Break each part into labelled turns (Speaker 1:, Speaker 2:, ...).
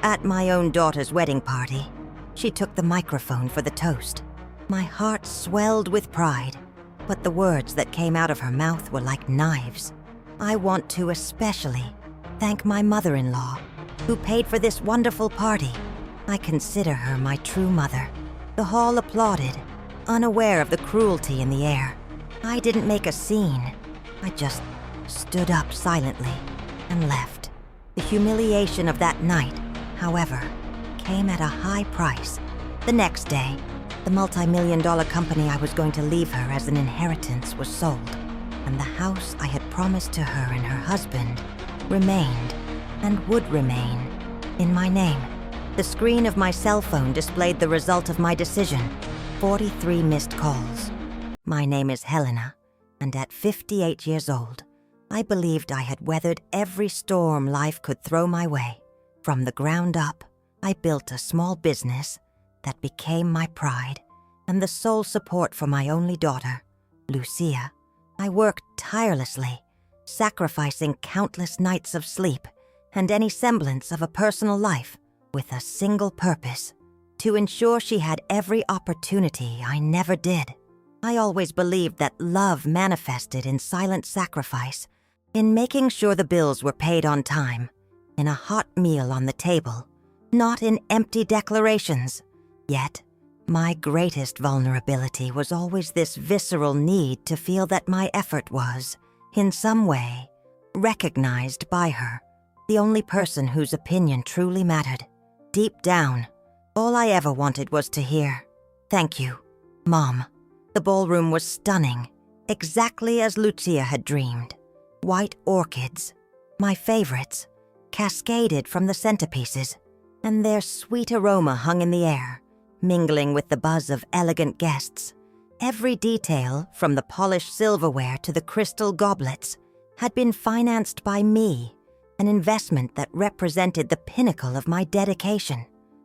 Speaker 1: At my own daughter's wedding party, she took the microphone for the toast. My heart swelled with pride, but the words that came out of her mouth were like knives. I want to especially thank my mother-in-law, who paid for this wonderful party. I consider her my true mother. The hall applauded, unaware of the cruelty in the air. I didn't make a scene. I just stood up silently and left. The humiliation of that night, however, came at a high price. The next day, the multi-million-dollar company I was going to leave her as an inheritance was sold, and the house I had promised to her and her husband remained and would remain in my name. The screen of my cell phone displayed the result of my decision: 43 missed calls. My name is Helena, and at 58 years old, I believed I had weathered every storm life could throw my way. From the ground up, I built a small business that became my pride and the sole support for my only daughter, Lucia. I worked tirelessly, sacrificing countless nights of sleep and any semblance of a personal life with a single purpose: to ensure she had every opportunity I never did. I always believed that love manifested in silent sacrifice, in making sure the bills were paid on time, in a hot meal on the table, not in empty declarations. Yet, my greatest vulnerability was always this visceral need to feel that my effort was, in some way, recognized by her, the only person whose opinion truly mattered. Deep down, all I ever wanted was to hear, "Thank you, Mom." The ballroom was stunning, exactly as Lucia had dreamed. White orchids, my favorites, cascaded from the centerpieces, and their sweet aroma hung in the air, mingling with the buzz of elegant guests. Every detail, from the polished silverware to the crystal goblets, had been financed by me, an investment that represented the pinnacle of my dedication.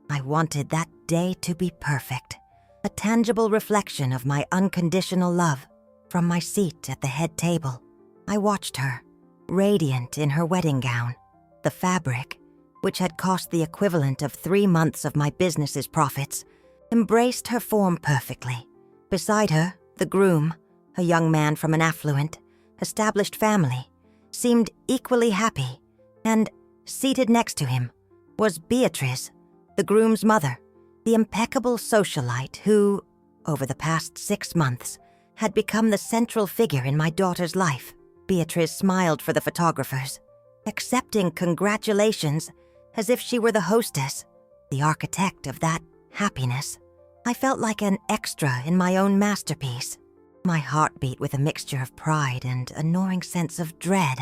Speaker 1: I wanted that day to be perfect, a tangible reflection of my unconditional love. From my seat at the head table, I watched her, radiant in her wedding gown. The fabric, which had cost the equivalent of 3 months of my business's profits, embraced her form perfectly. Beside her, the groom, a young man from an affluent, established family, seemed equally happy, and seated next to him was Beatrice, the groom's mother, the impeccable socialite who, over the past 6 months, had become the central figure in my daughter's life. Beatrice smiled for the photographers, accepting congratulations as if she were the hostess, the architect of that happiness. I felt like an extra in my own masterpiece. My heart beat with a mixture of pride and a gnawing sense of dread,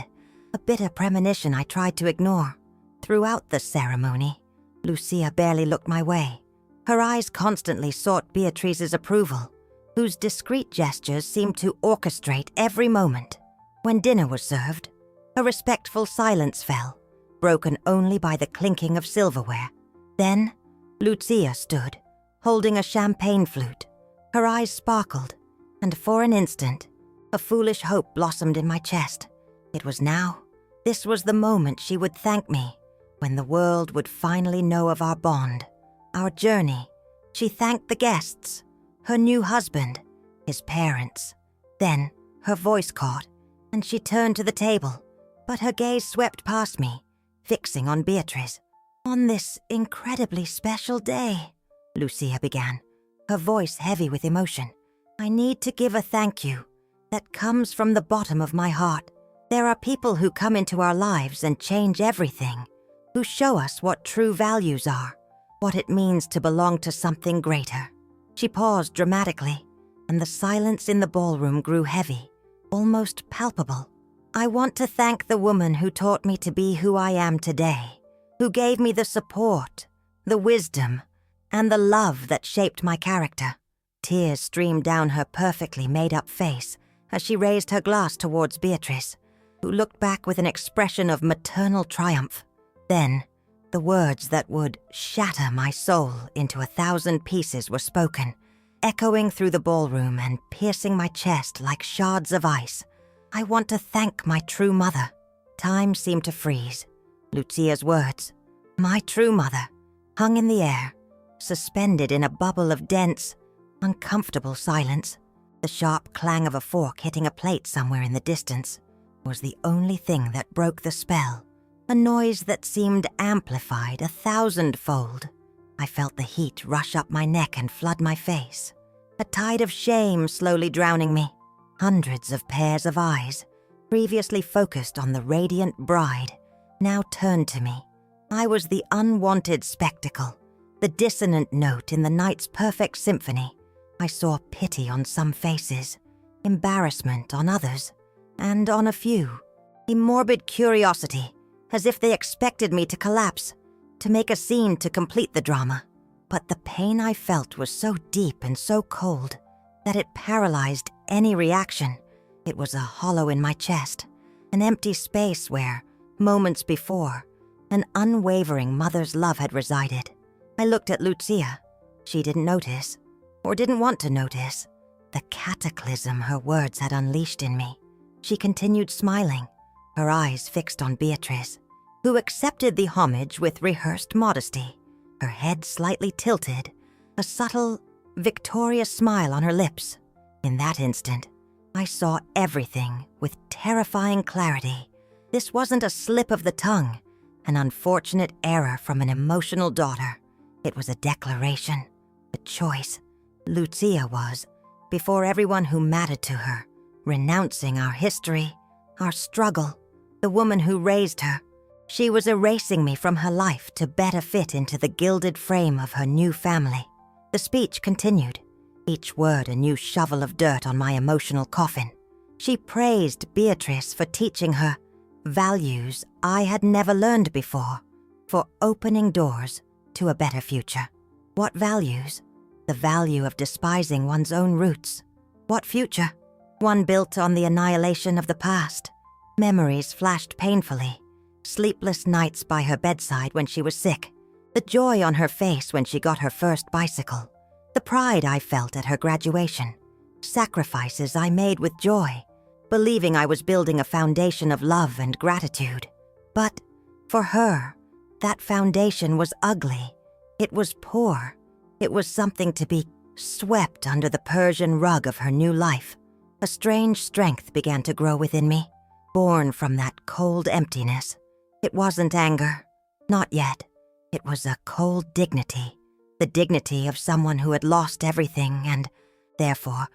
Speaker 1: a bitter premonition I tried to ignore. Throughout the ceremony, Lucia barely looked my way. Her eyes constantly sought Beatrice's approval, whose discreet gestures seemed to orchestrate every moment. When dinner was served, a respectful silence fell, broken only by the clinking of silverware. Then, Lucia stood, holding a champagne flute. Her eyes sparkled, and for an instant, a foolish hope blossomed in my chest. It was now. This was the moment she would thank me, when the world would finally know of our bond, our journey. She thanked the guests, her new husband, his parents. Then, her voice caught, and she turned to the table, but her gaze swept past me, fixing on Beatrice. "On this incredibly special day," Lucia began, her voice heavy with emotion, "I need to give a thank you that comes from the bottom of my heart. There are people who come into our lives and change everything, who show us what true values are, what it means to belong to something greater." She paused dramatically, and the silence in the ballroom grew heavy, almost palpable. "I want to thank the woman who taught me to be who I am today, who gave me the support, the wisdom, and the love that shaped my character." Tears streamed down her perfectly made-up face as she raised her glass towards Beatrice, who looked back with an expression of maternal triumph. Then, the words that would shatter my soul into 1,000 pieces were spoken, echoing through the ballroom and piercing my chest like shards of ice. "I want to thank my true mother." Time seemed to freeze. Lucia's words, My true mother hung in the air, suspended in a bubble of dense, uncomfortable silence. The sharp clang of a fork hitting a plate somewhere in the distance was the only thing that broke the spell, a noise that seemed amplified 1,000-fold. I felt the heat rush up my neck and flood my face, a tide of shame slowly drowning me. Hundreds of pairs of eyes, previously focused on the radiant bride, now turned to me. I was the unwanted spectacle, the dissonant note in the night's perfect symphony. I saw pity on some faces, embarrassment on others, and on a few, a morbid curiosity, as if they expected me to collapse, to make a scene to complete the drama. But the pain I felt was so deep and so cold that it paralyzed any reaction. It was a hollow in my chest, an empty space where, moments before, an unwavering mother's love had resided. I looked at Lucia. She didn't notice, or didn't want to notice, the cataclysm her words had unleashed in me. She continued smiling, her eyes fixed on Beatrice, who accepted the homage with rehearsed modesty, her head slightly tilted, a subtle, victorious smile on her lips. In that instant, I saw everything with terrifying clarity. This wasn't a slip of the tongue, an unfortunate error from an emotional daughter. It was a declaration, a choice. Lucia was, before everyone who mattered to her, renouncing our history, our struggle, the woman who raised her. She was erasing me from her life to better fit into the gilded frame of her new family. The speech continued, each word a new shovel of dirt on my emotional coffin. She praised Beatrice for teaching her values I had never learned before, for opening doors to a better future. What values? The value of despising one's own roots. What future? One built on the annihilation of the past. Memories flashed painfully. Sleepless nights by her bedside when she was sick. The joy on her face when she got her first bicycle. The pride I felt at her graduation. Sacrifices I made with joy, believing I was building a foundation of love and gratitude. But for her, that foundation was ugly. It was poor. It was something to be swept under the Persian rug of her new life. A strange strength began to grow within me, born from that cold emptiness. It wasn't anger. Not yet. It was a cold dignity. The dignity of someone who had lost everything and, therefore,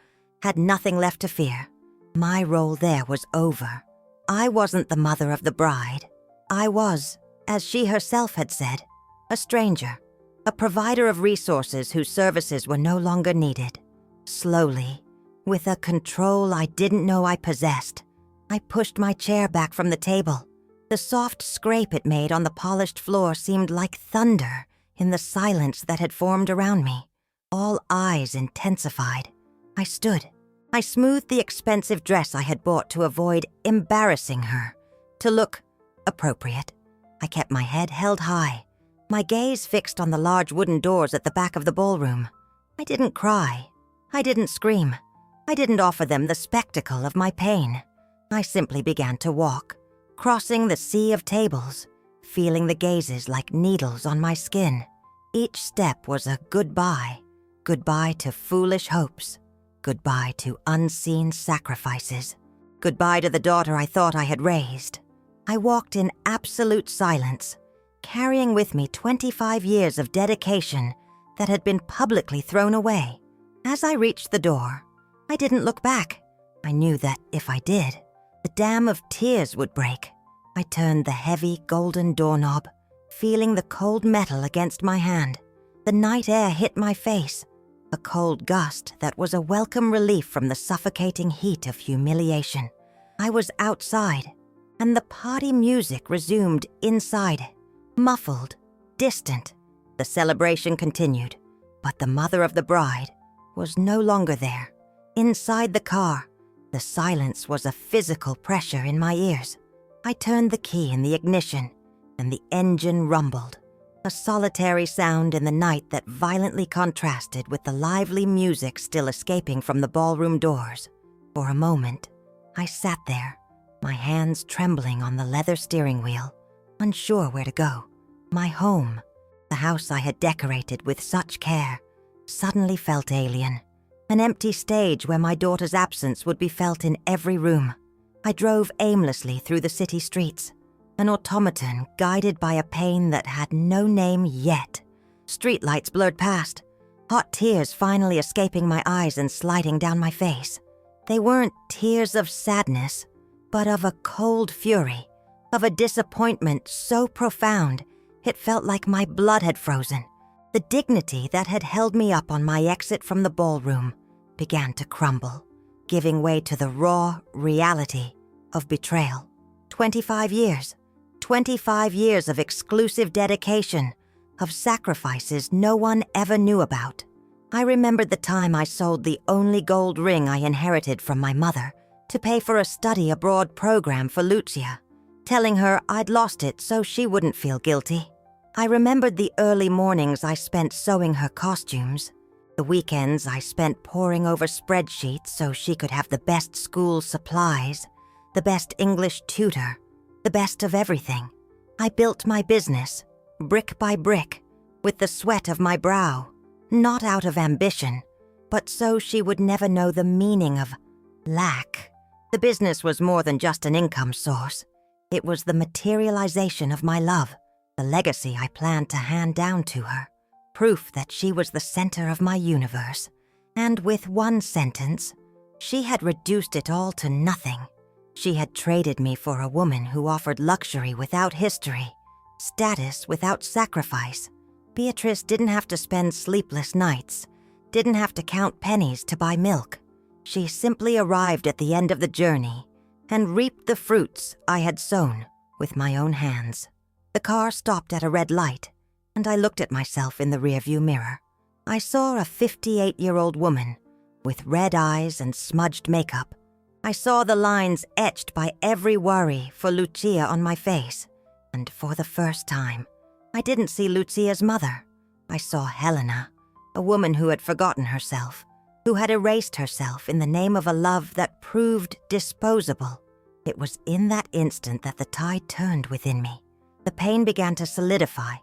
Speaker 1: had nothing left to fear. My role there was over. I wasn't the mother of the bride. I was, as she herself had said, a stranger, a provider of resources whose services were no longer needed. Slowly, with a control I didn't know I possessed, I pushed my chair back from the table. The soft scrape it made on the polished floor seemed like thunder in the silence that had formed around me. All eyes intensified. I stood. I smoothed the expensive dress I had bought to avoid embarrassing her, to look appropriate. I kept my head held high, my gaze fixed on the large wooden doors at the back of the ballroom. I didn't cry. I didn't scream. I didn't offer them the spectacle of my pain. I simply began to walk, crossing the sea of tables, feeling the gazes like needles on my skin. Each step was a goodbye. Goodbye to foolish hopes. Goodbye to unseen sacrifices. Goodbye to the daughter I thought I had raised. I walked in absolute silence, carrying with me 25 years of dedication that had been publicly thrown away. As I reached the door, I didn't look back. I knew that if I did, the dam of tears would break. I turned the heavy golden doorknob, feeling the cold metal against my hand. The night air hit my face, a cold gust that was a welcome relief from the suffocating heat of humiliation. I was outside, and the party music resumed inside, muffled, distant. The celebration continued, but the mother of the bride was no longer there. Inside the car, the silence was a physical pressure in my ears. I turned the key in the ignition, and the engine rumbled, a solitary sound in the night that violently contrasted with the lively music still escaping from the ballroom doors. For a moment, I sat there, my hands trembling on the leather steering wheel, unsure where to go. My home, the house I had decorated with such care, suddenly felt alien. An empty stage where my daughter's absence would be felt in every room. I drove aimlessly through the city streets, an automaton guided by a pain that had no name yet. Streetlights blurred past, hot tears finally escaping my eyes and sliding down my face. They weren't tears of sadness, but of a cold fury, of a disappointment so profound it felt like my blood had frozen. The dignity that had held me up on my exit from the ballroom began to crumble, giving way to the raw reality of betrayal. 25 years. 25 years of exclusive dedication, of sacrifices no one ever knew about. I remembered the time I sold the only gold ring I inherited from my mother to pay for a study abroad program for Lucia, telling her I'd lost it so she wouldn't feel guilty. I remembered the early mornings I spent sewing her costumes, the weekends I spent poring over spreadsheets so she could have the best school supplies, the best English tutor, the best of everything. I built my business, brick by brick, with the sweat of my brow, not out of ambition, but so she would never know the meaning of lack. The business was more than just an income source. It was the materialization of my love, the legacy I planned to hand down to her, proof that she was the center of my universe. And with one sentence, she had reduced it all to nothing. She had traded me for a woman who offered luxury without history, status without sacrifice. Beatrice didn't have to spend sleepless nights, didn't have to count pennies to buy milk. She simply arrived at the end of the journey and reaped the fruits I had sown with my own hands. The car stopped at a red light, and I looked at myself in the rearview mirror. I saw a 58-year-old woman with red eyes and smudged makeup. I saw the lines etched by every worry for Lucia on my face, and for the first time, I didn't see Lucia's mother. I saw Helena, a woman who had forgotten herself, who had erased herself in the name of a love that proved disposable. It was in that instant that the tide turned within me. The pain began to solidify,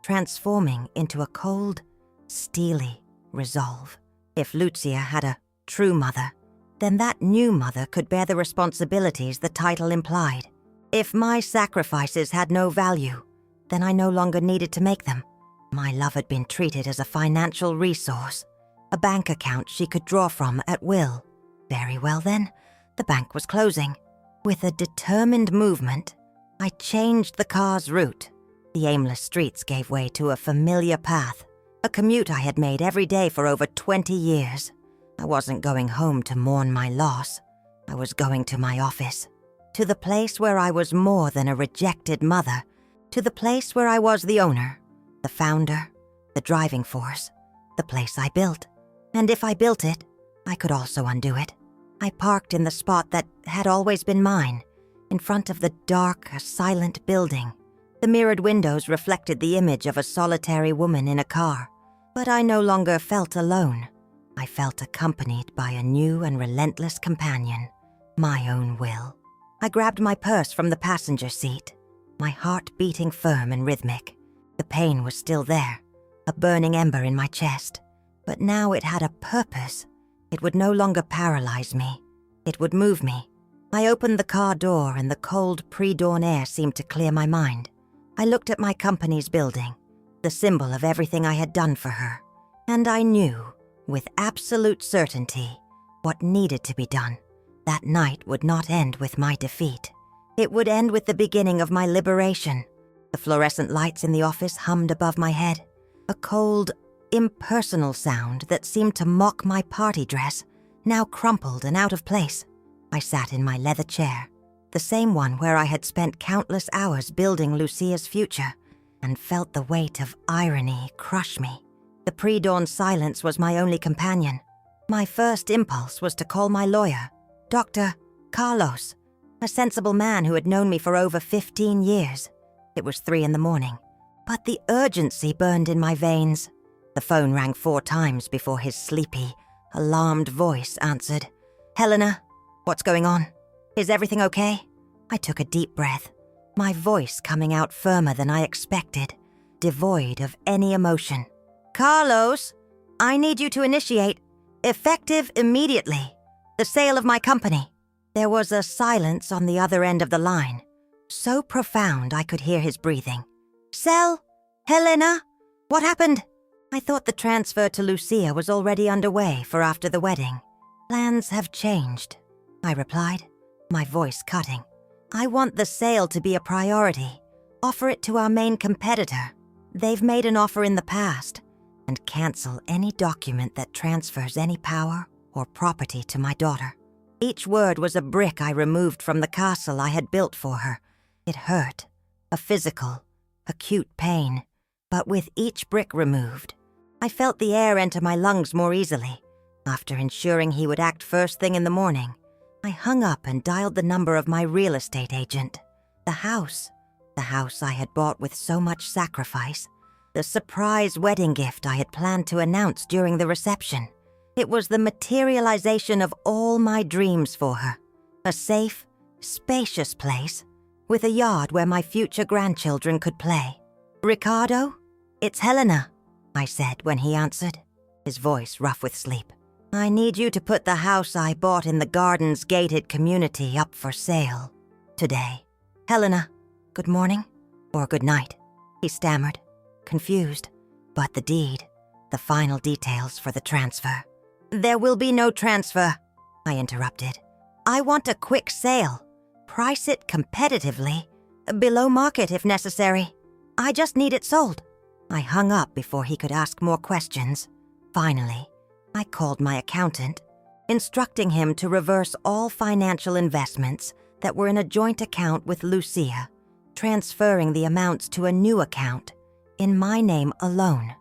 Speaker 1: transforming into a cold, steely resolve. If Lucia had a true mother, then that new mother could bear the responsibilities the title implied. If my sacrifices had no value, then I no longer needed to make them. My love had been treated as a financial resource, a bank account she could draw from at will. Very well then, the bank was closing. With a determined movement, I changed the car's route. The aimless streets gave way to a familiar path, a commute I had made every day for over 20 years. I wasn't going home to mourn my loss. I was going to my office, to the place where I was more than a rejected mother, to the place where I was the owner, the founder, the driving force, the place I built. And if I built it, I could also undo it. I parked in the spot that had always been mine, in front of the dark, silent building. The mirrored windows reflected the image of a solitary woman in a car. But I no longer felt alone. I felt accompanied by a new and relentless companion, my own will. I grabbed my purse from the passenger seat, my heart beating firm and rhythmic. The pain was still there, a burning ember in my chest. But now it had a purpose. It would no longer paralyze me. It would move me. I opened the car door and the cold pre-dawn air seemed to clear my mind. I looked at my company's building, the symbol of everything I had done for her. And I knew, with absolute certainty, what needed to be done. That night would not end with my defeat. It would end with the beginning of my liberation. The fluorescent lights in the office hummed above my head. A cold, impersonal sound that seemed to mock my party dress, now crumpled and out of place. I sat in my leather chair, the same one where I had spent countless hours building Lucia's future, and felt the weight of irony crush me. The pre-dawn silence was my only companion. My first impulse was to call my lawyer, Dr. Carlos, a sensible man who had known me for over 15 years. It was 3 a.m, but the urgency burned in my veins. The phone rang 4 times before his sleepy, alarmed voice answered. "Helena, what's going on? Is everything okay?" I took a deep breath, my voice coming out firmer than I expected. devoid of any emotion. "Carlos, I need you to initiate, effective immediately, the sale of my company." There was a silence on the other end of the line, so profound I could hear his breathing. "Sell? Helena? What happened?" I thought the transfer to Lucia was already underway for after the wedding. "Plans have changed," I replied, my voice cutting. "I want the sale to be a priority. Offer it to our main competitor. They've made an offer in the past, and cancel any document that transfers any power or property to my daughter." Each word was a brick I removed from the castle I had built for her. It hurt, a physical, acute pain, but with each brick removed, I felt the air enter my lungs more easily. After ensuring he would act first thing in the morning, I hung up and dialed the number of my real estate agent. The house I had bought with so much sacrifice, the surprise wedding gift I had planned to announce during the reception. It was the materialization of all my dreams for her. A safe, spacious place with a yard where my future grandchildren could play. "Ricardo, it's Helena," I said when he answered, his voice rough with sleep. "I need you to put the house I bought in the garden's gated community up for sale today." "Helena, good morning or good night," he stammered, confused. "But the deed, the final details for the transfer." "There will be no transfer," I interrupted. "I want a quick sale. Price it competitively, below market if necessary. I just need it sold." I hung up before he could ask more questions. Finally, I called my accountant, instructing him to reverse all financial investments that were in a joint account with Lucia, transferring the amounts to a new account in my name alone.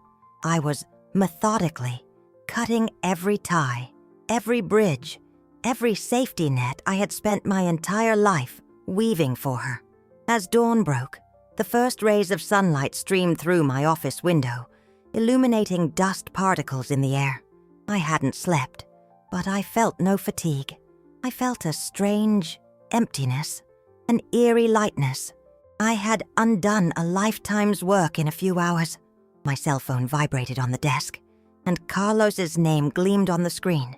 Speaker 1: I was methodically cutting every tie, every bridge, every safety net I had spent my entire life weaving for her. As dawn broke, the first rays of sunlight streamed through my office window, illuminating dust particles in the air. I hadn't slept, but I felt no fatigue. I felt a strange emptiness, an eerie lightness. I had undone a lifetime's work in a few hours. My cell phone vibrated on the desk, and Carlos's name gleamed on the screen.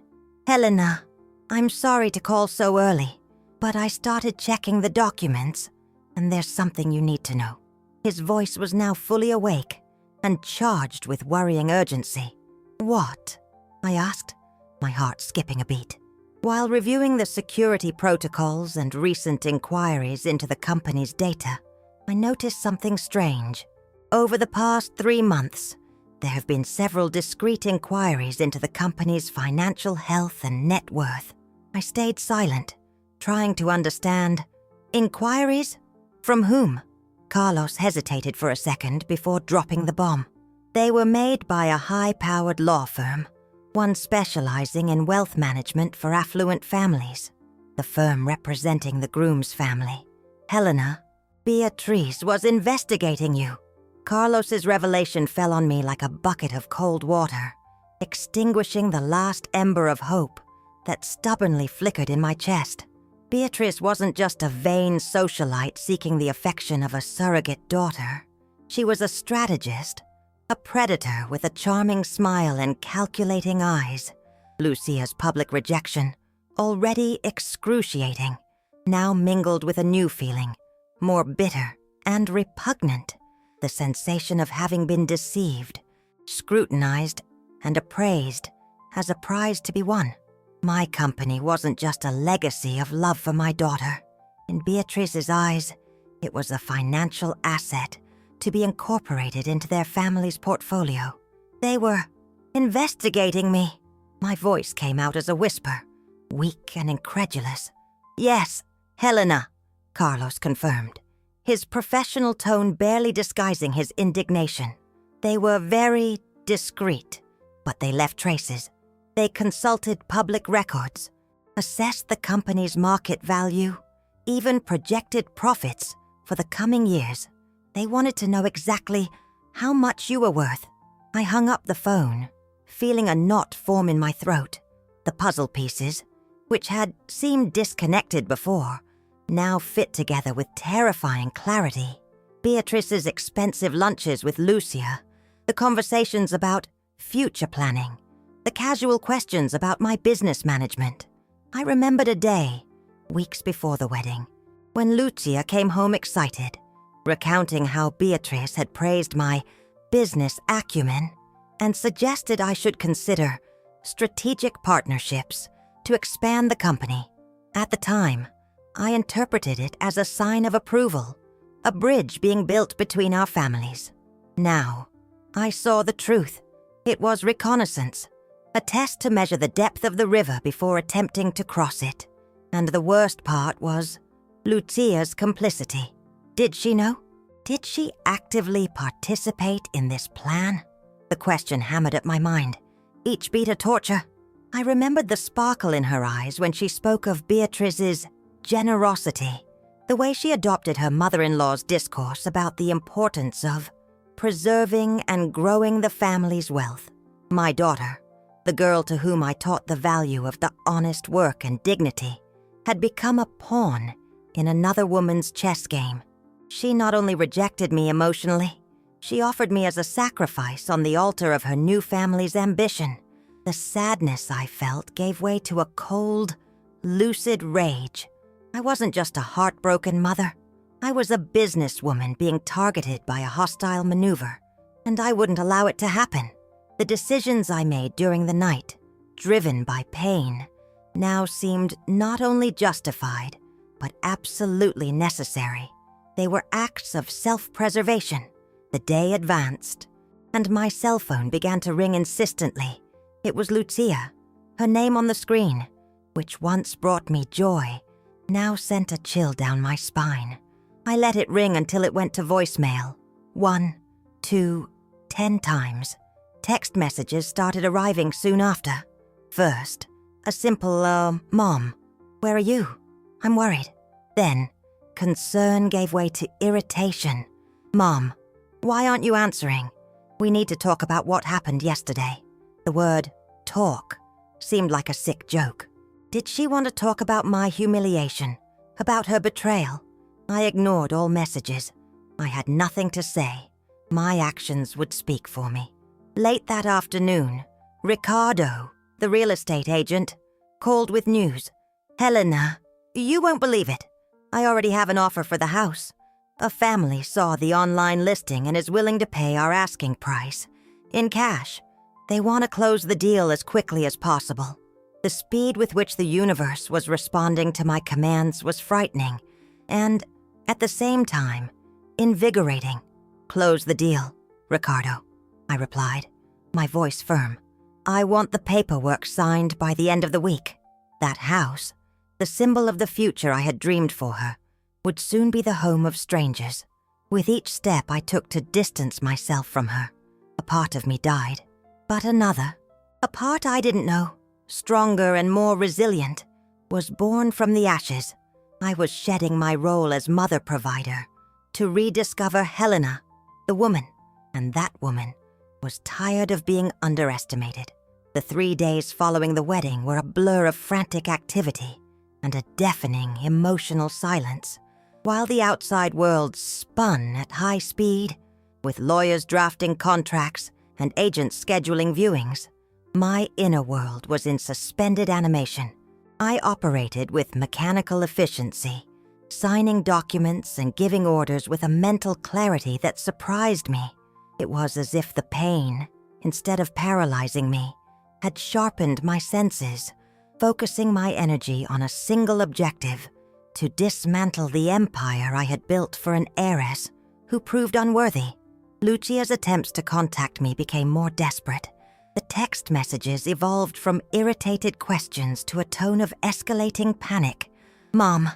Speaker 1: "Helena, I'm sorry to call so early, but I started checking the documents, and there's something you need to know." His voice was now fully awake and charged with worrying urgency. "What?" I asked, my heart skipping a beat. While reviewing the security protocols and recent inquiries into the company's data, I noticed something strange. Over the past 3 months, there have been several discreet inquiries into the company's financial health and net worth. I stayed silent, trying to understand. "Inquiries? From whom?" Carlos hesitated for a second before dropping the bomb. "They were made by a high-powered law firm, one specializing in wealth management for affluent families. The firm representing the groom's family. Helena, Beatrice was investigating you." Carlos's revelation fell on me like a bucket of cold water, extinguishing the last ember of hope that stubbornly flickered in my chest. Beatrice wasn't just a vain socialite seeking the affection of a surrogate daughter. She was a strategist, a predator with a charming smile and calculating eyes. Lucia's public rejection, already excruciating, now mingled with a new feeling, more bitter and repugnant. The sensation of having been deceived, scrutinized, and appraised as a prize to be won. My company wasn't just a legacy of love for my daughter. In Beatrice's eyes, it was a financial asset to be incorporated into their family's portfolio. They were investigating me. My voice came out as a whisper, weak and incredulous. "Yes, Helena," Carlos confirmed, his professional tone barely disguising his indignation. "They were very discreet, but they left traces. They consulted public records, assessed the company's market value, even projected profits for the coming years. They wanted to know exactly how much you were worth." I hung up the phone, feeling a knot form in my throat. The puzzle pieces, which had seemed disconnected before, now fit together with terrifying clarity. Beatrice's expensive lunches with Lucia, the conversations about future planning, the casual questions about my business management. I remembered a day, weeks before the wedding, when Lucia came home excited, recounting how Beatrice had praised my business acumen and suggested I should consider strategic partnerships to expand the company. At the time, I interpreted it as a sign of approval, a bridge being built between our families. Now, I saw the truth. It was reconnaissance, a test to measure the depth of the river before attempting to cross it. And the worst part was Lucia's complicity. Did she know? Did she actively participate in this plan? The question hammered at my mind, each beat a torture. I remembered the sparkle in her eyes when she spoke of Beatrice's generosity, the way she adopted her mother-in-law's discourse about the importance of preserving and growing the family's wealth. My daughter, the girl to whom I taught the value of the honest work and dignity, had become a pawn in another woman's chess game. She not only rejected me emotionally, she offered me as a sacrifice on the altar of her new family's ambition. The sadness I felt gave way to a cold, lucid rage. I wasn't just a heartbroken mother. I was a businesswoman being targeted by a hostile maneuver, and I wouldn't allow it to happen. The decisions I made during the night, driven by pain, now seemed not only justified, but absolutely necessary. They were acts of self-preservation. The day advanced, and my cell phone began to ring insistently. It was Lucia. Her name on the screen, which once brought me joy, now sent a chill down my spine. I let it ring until it went to voicemail. 1, 2, 10 times. Text messages started arriving soon after. First, a simple, Mom, where are you? I'm worried. Then, concern gave way to irritation. Mom, why aren't you answering? We need to talk about what happened yesterday. The word talk seemed like a sick joke. Did she want to talk about my humiliation? About her betrayal? I ignored all messages. I had nothing to say. My actions would speak for me. Late that afternoon, Ricardo, the real estate agent, called with news. Helena, you won't believe it. I already have an offer for the house. A family saw the online listing and is willing to pay our asking price. In cash. They want to close the deal as quickly as possible. The speed with which the universe was responding to my commands was frightening and, at the same time, invigorating. Close the deal, Ricardo, I replied, my voice firm. I want the paperwork signed by the end of the week. That house, the symbol of the future I had dreamed for her, would soon be the home of strangers. With each step I took to distance myself from her, a part of me died. But another, a part I didn't know, stronger and more resilient, was born from the ashes. I was shedding my role as mother provider to rediscover Helena, the woman, and that woman was tired of being underestimated. The 3 days following the wedding were a blur of frantic activity and a deafening emotional silence, while the outside world spun at high speed, with lawyers drafting contracts and agents scheduling viewings. My inner world was in suspended animation. I operated with mechanical efficiency, signing documents and giving orders with a mental clarity that surprised me. It was as if the pain, instead of paralyzing me, had sharpened my senses, focusing my energy on a single objective: to dismantle the empire I had built for an heiress who proved unworthy. Lucia's attempts to contact me became more desperate. The text messages evolved from irritated questions to a tone of escalating panic. Mom,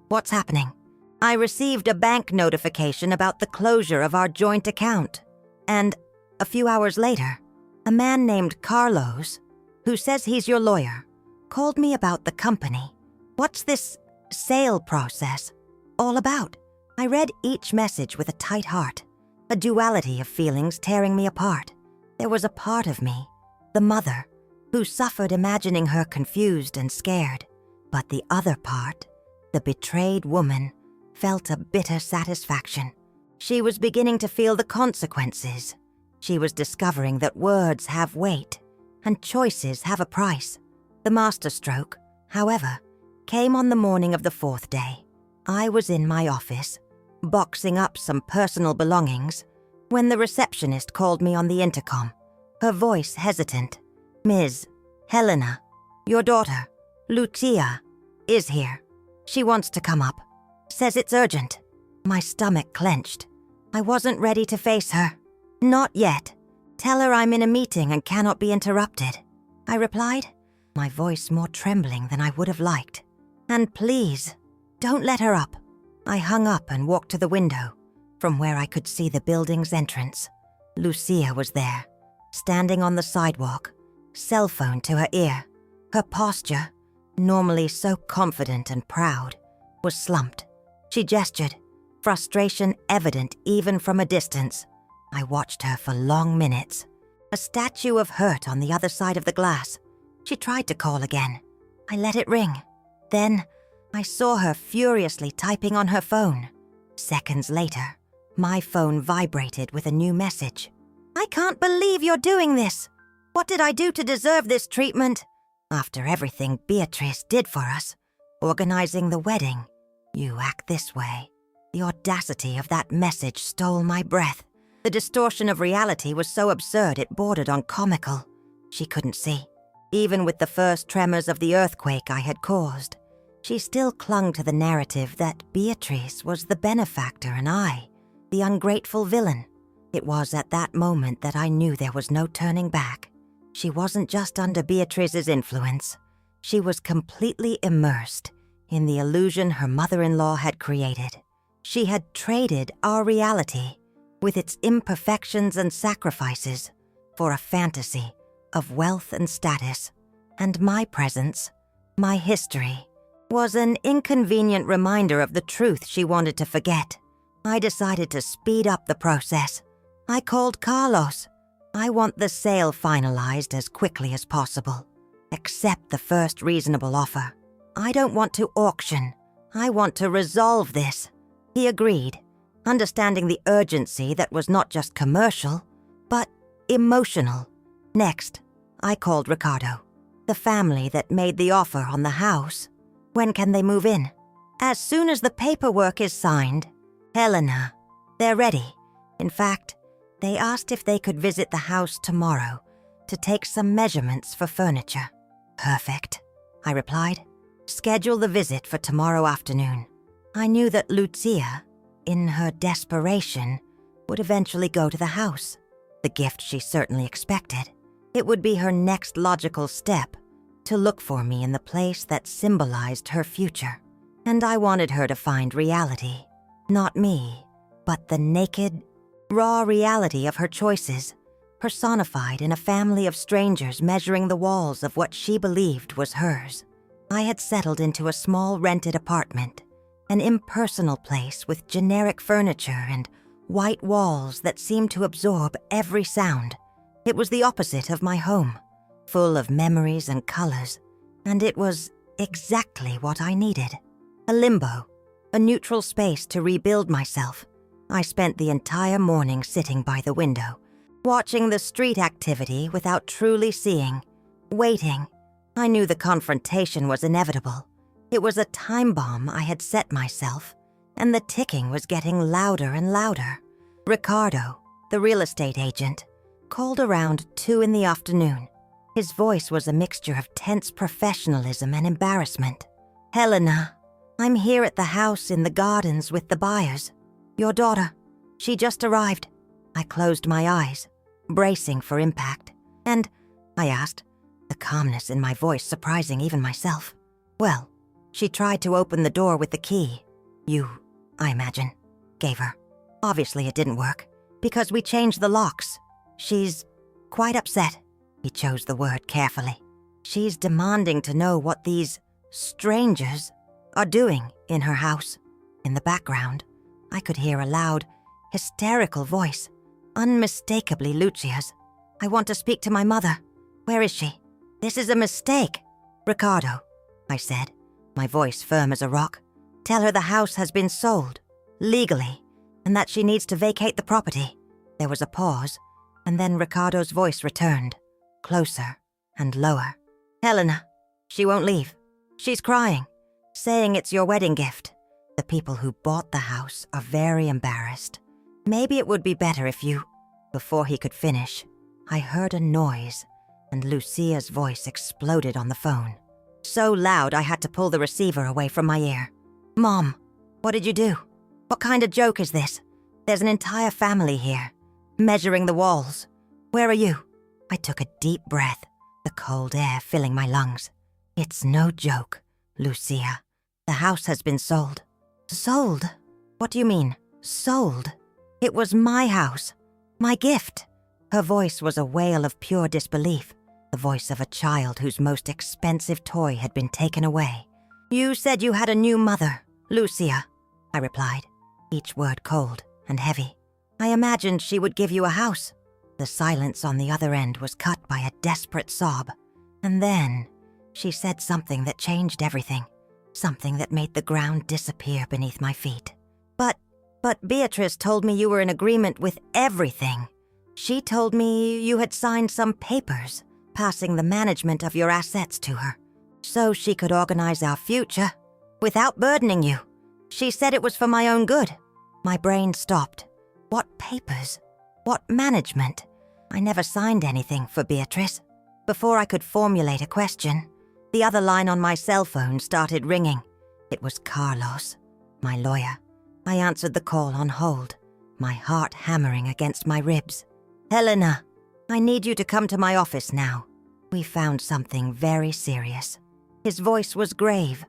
Speaker 1: what's happening? I received a bank notification about the closure of our joint account. And a few hours later, a man named Carlos, who says he's your lawyer, called me about the company. What's this sale process all about? I read each message with a tight heart, a duality of feelings tearing me apart. There was a part of me, the mother, who suffered imagining her confused and scared. But the other part, the betrayed woman, felt a bitter satisfaction. She was beginning to feel the consequences. She was discovering that words have weight and choices have a price. The masterstroke, however, came on the morning of the fourth day. I was in my office, boxing up some personal belongings, when the receptionist called me on the intercom, her voice hesitant. "Ms. Helena, your daughter, Lucia, is here. She wants to come up. Says it's urgent." My stomach clenched. I wasn't ready to face her. "Not yet. Tell her I'm in a meeting and cannot be interrupted," I replied, my voice more trembling than I would have liked. "And please, don't let her up." I hung up and walked to the window, from where I could see the building's entrance. Lucia was there, standing on the sidewalk, cell phone to her ear. Her posture, normally so confident and proud, was slumped. She gestured, frustration evident even from a distance. I watched her for long minutes, a statue of hurt on the other side of the glass. She tried to call again. I let it ring. Then, I saw her furiously typing on her phone. Seconds later, my phone vibrated with a new message. "I can't believe you're doing this. What did I do to deserve this treatment? After everything Beatrice did for us, organizing the wedding, you act this way." The audacity of that message stole my breath. The distortion of reality was so absurd it bordered on comical. She couldn't see. Even with the first tremors of the earthquake I had caused, she still clung to the narrative that Beatrice was the benefactor and I, the ungrateful villain. It was at that moment that I knew there was no turning back. She wasn't just under Beatrice's influence. She was completely immersed in the illusion her mother-in-law had created. She had traded our reality, with its imperfections and sacrifices, for a fantasy of wealth and status. And my presence, my history, was an inconvenient reminder of the truth she wanted to forget. I decided to speed up the process. I called Carlos. "I want the sale finalized as quickly as possible. Accept the first reasonable offer. I don't want to auction. I want to resolve this." He agreed, understanding the urgency that was not just commercial, but emotional. Next, I called Ricardo, the family that made the offer on the house. "When can they move in?" "As soon as the paperwork is signed." "Helena, they're ready. In fact, they asked if they could visit the house tomorrow to take some measurements for furniture." "Perfect," I replied. "Schedule the visit for tomorrow afternoon." I knew that Lucia, in her desperation, would eventually go to the house. The gift she certainly expected. It would be her next logical step to look for me in the place that symbolized her future. And I wanted her to find reality. Not me, but the naked, raw reality of her choices, personified in a family of strangers measuring the walls of what she believed was hers. I had settled into a small rented apartment, an impersonal place with generic furniture and white walls that seemed to absorb every sound. It was the opposite of my home, full of memories and colors, and it was exactly what I needed. A limbo, a neutral space to rebuild myself. I spent the entire morning sitting by the window, watching the street activity without truly seeing, waiting. I knew the confrontation was inevitable. It was a time bomb I had set myself, and the ticking was getting louder and louder. Ricardo, the real estate agent, called around 2 in the afternoon. His voice was a mixture of tense professionalism and embarrassment. "Helena, I'm here at the house in the gardens with the buyers. Your daughter, she just arrived." I closed my eyes, bracing for impact. "And?" I asked, the calmness in my voice surprising even myself. "Well, she tried to open the door with the key. You, I imagine, gave her. Obviously it didn't work, because we changed the locks. She's quite upset." He chose the word carefully. "She's demanding to know what these strangers are doing in her house." In the background, I could hear a loud, hysterical voice, unmistakably Lucia's. "I want to speak to my mother. Where is she?" "This is a mistake." "Ricardo," I said, my voice firm as a rock. "Tell her the house has been sold, legally, and that she needs to vacate the property. There was a pause, and then Ricardo's voice returned, closer and lower. Helena, she won't leave. She's crying, saying it's your wedding gift. The people who bought the house are very embarrassed. Maybe it would be better if you... Before he could finish, I heard a noise, and Lucia's voice exploded on the phone. So loud I had to pull the receiver away from my ear. Mom, what did you do? What kind of joke is this? There's an entire family here, measuring the walls. Where are you? I took a deep breath, the cold air filling my lungs. It's no joke, Lucia. The house has been sold. Sold? What do you mean, sold? It was my house, my gift. Her voice was a wail of pure disbelief, the voice of a child whose most expensive toy had been taken away. You said you had a new mother, Lucia, I replied, each word cold and heavy. I imagined she would give you a house. The silence on the other end was cut by a desperate sob. And then she said something that changed everything, something that made the ground disappear beneath my feet. But Beatrice told me you were in agreement with everything. She told me you had signed some papers, passing the management of your assets to her, so she could organize our future without burdening you. She said it was for my own good. My brain stopped. What papers? What management? I never signed anything for Beatrice. Before I could formulate a question, the other line on my cell phone started ringing. It was Carlos, my lawyer. I answered the call on hold, my heart hammering against my ribs. Helena, I need you to come to my office now. We found something very serious. His voice was grave,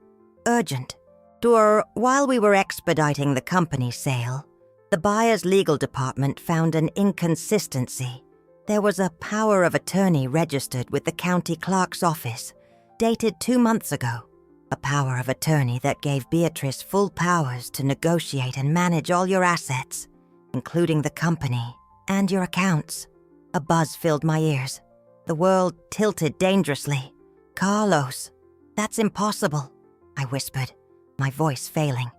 Speaker 1: urgent. While we were expediting the company sale, the buyer's legal department found an inconsistency. There was a power of attorney registered with the county clerk's office, dated 2 months ago. A power of attorney that gave Beatrice full powers to negotiate and manage all your assets, including the company and your accounts. A buzz filled my ears. The world tilted dangerously. Carlos, that's impossible, I whispered, my voice failing.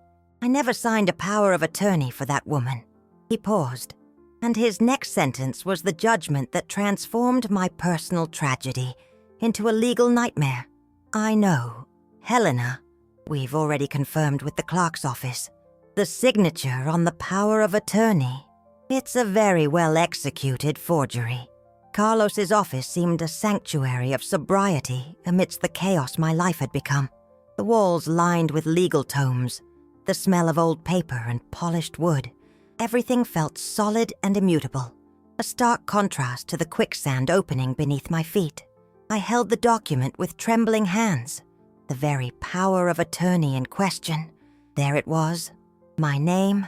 Speaker 1: I never signed a power of attorney for that woman. He paused, and his next sentence was the judgment that transformed my personal tragedy into a legal nightmare. I know, Helena, we've already confirmed with the clerk's office. The signature on the power of attorney. It's a very well-executed forgery. Carlos's office seemed a sanctuary of sobriety amidst the chaos my life had become. The walls lined with legal tomes, the smell of old paper and polished wood. Everything felt solid and immutable, a stark contrast to the quicksand opening beneath my feet. I held the document with trembling hands. The very power of attorney in question. There it was, my name,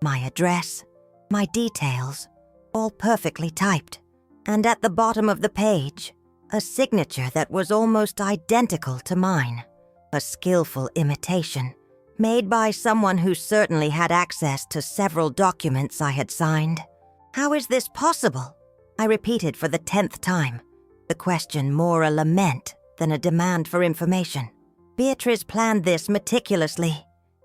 Speaker 1: my address, my details, all perfectly typed. And at the bottom of the page, a signature that was almost identical to mine. A skillful imitation, made by someone who certainly had access to several documents I had signed. How is this possible? I repeated for the 10th time, the question more a lament than a demand for information. Beatrice planned this meticulously.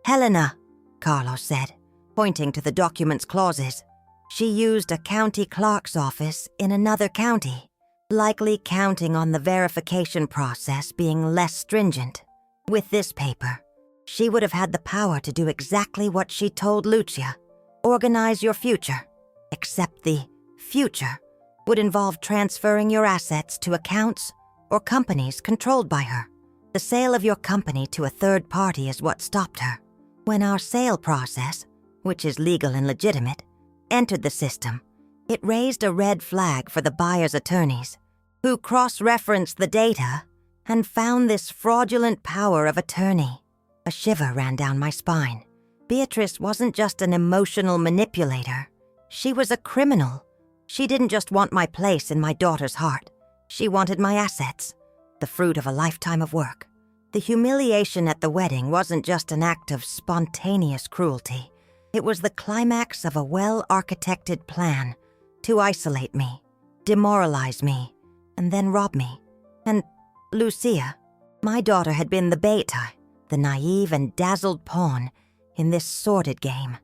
Speaker 1: Helena, Carlos said, pointing to the document's clauses. She used a county clerk's office in another county, likely counting on the verification process being less stringent. With this paper, she would have had the power to do exactly what she told Lucia. Organize your future. Except the future would involve transferring your assets to accounts or companies controlled by her. The sale of your company to a third party is what stopped her. When our sale process, which is legal and legitimate, entered the system, it raised a red flag for the buyer's attorneys, who cross-referenced the data and found this fraudulent power of attorney. A shiver ran down my spine. Beatrice wasn't just an emotional manipulator. She was a criminal. She didn't just want my place in my daughter's heart. She wanted my assets, the fruit of a lifetime of work. The humiliation at the wedding wasn't just an act of spontaneous cruelty. It was the climax of a well-architected plan to isolate me, demoralize me, and then rob me. And Lucia, my daughter, had been the beta, the naive and dazzled pawn in this sordid game.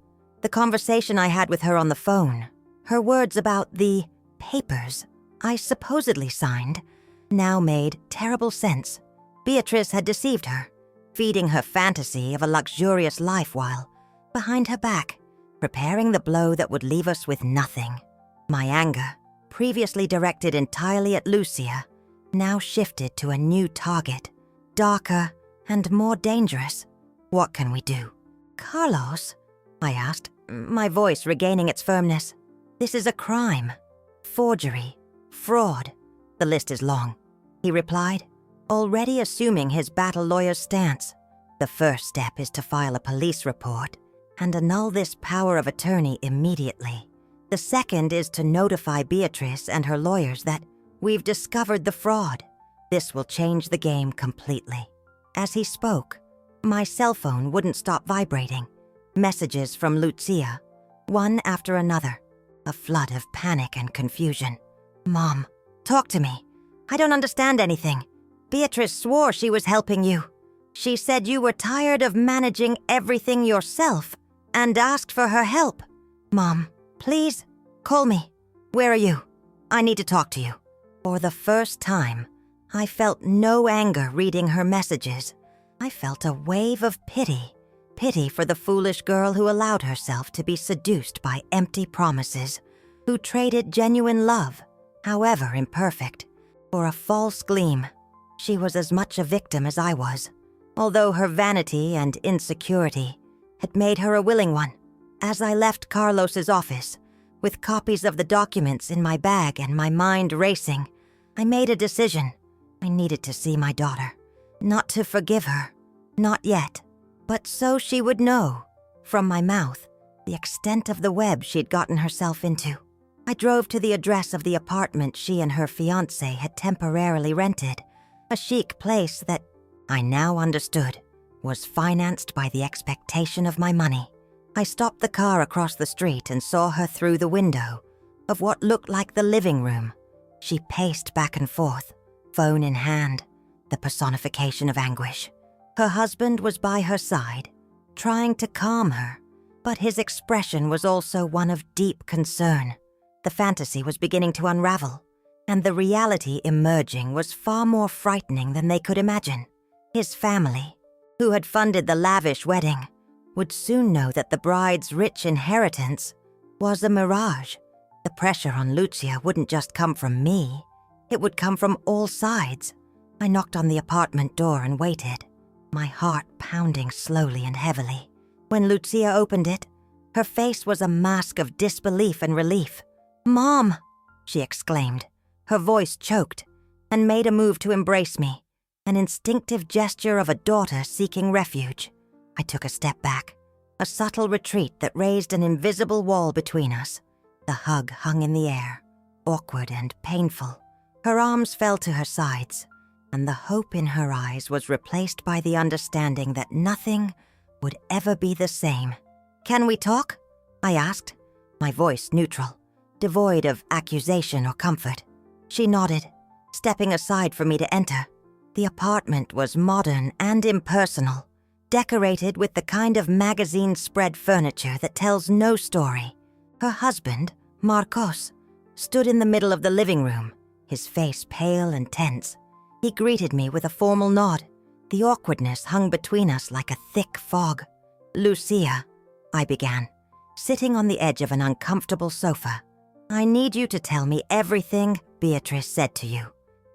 Speaker 1: The conversation I had with her on the phone, her words about the papers I supposedly signed, now made terrible sense. Beatrice had deceived her, feeding her fantasy of a luxurious life while, behind her back, preparing the blow that would leave us with nothing. My anger, previously directed entirely at Lucia, now shifted to a new target, darker and more dangerous. What can we do? Carlos? I asked, my voice regaining its firmness. This is a crime. Forgery. Fraud. The list is long, he replied, already assuming his battle lawyer's stance. The first step is to file a police report and annul this power of attorney immediately. The second is to notify Beatrice and her lawyers that we've discovered the fraud. This will change the game completely. As he spoke, my cell phone wouldn't stop vibrating. Messages from Lucia, one after another. A flood of panic and confusion. Mom, talk to me. I don't understand anything. Beatrice swore she was helping you. She said you were tired of managing everything yourself and asked for her help. Mom, please, call me. Where are you? I need to talk to you. For the first time, I felt no anger reading her messages. I felt a wave of pity. Pity for the foolish girl who allowed herself to be seduced by empty promises, who traded genuine love, however imperfect, for a false gleam. She was as much a victim as I was, although her vanity and insecurity had made her a willing one. As I left Carlos's office, with copies of the documents in my bag and my mind racing, I made a decision. I needed to see my daughter. Not to forgive her, not yet, but so she would know, from my mouth, the extent of the web she'd gotten herself into. I drove to the address of the apartment she and her fiancé had temporarily rented, a chic place that, I now understood, was financed by the expectation of my money. I stopped the car across the street and saw her through the window of what looked like the living room. She paced back and forth, phone in hand, the personification of anguish. Her husband was by her side, trying to calm her, but his expression was also one of deep concern. The fantasy was beginning to unravel, and the reality emerging was far more frightening than they could imagine. His family, who had funded the lavish wedding, would soon know that the bride's rich inheritance was a mirage. The pressure on Lucia wouldn't just come from me, it would come from all sides. I knocked on the apartment door and waited, my heart pounding slowly and heavily. When Lucia opened it, her face was a mask of disbelief and relief. "Mom!" she exclaimed, her voice choked, and made a move to embrace me, an instinctive gesture of a daughter seeking refuge. I took a step back, a subtle retreat that raised an invisible wall between us. The hug hung in the air, awkward and painful. Her arms fell to her sides, and the hope in her eyes was replaced by the understanding that nothing would ever be the same. "Can we talk?" I asked, my voice neutral, devoid of accusation or comfort. She nodded, stepping aside for me to enter. The apartment was modern and impersonal, decorated with the kind of magazine spread furniture that tells no story. Her husband, Marcos, stood in the middle of the living room, his face pale and tense. He greeted me with a formal nod. The awkwardness hung between us like a thick fog. "Lucia," I began, sitting on the edge of an uncomfortable sofa. "I need you to tell me everything Beatrice said to you.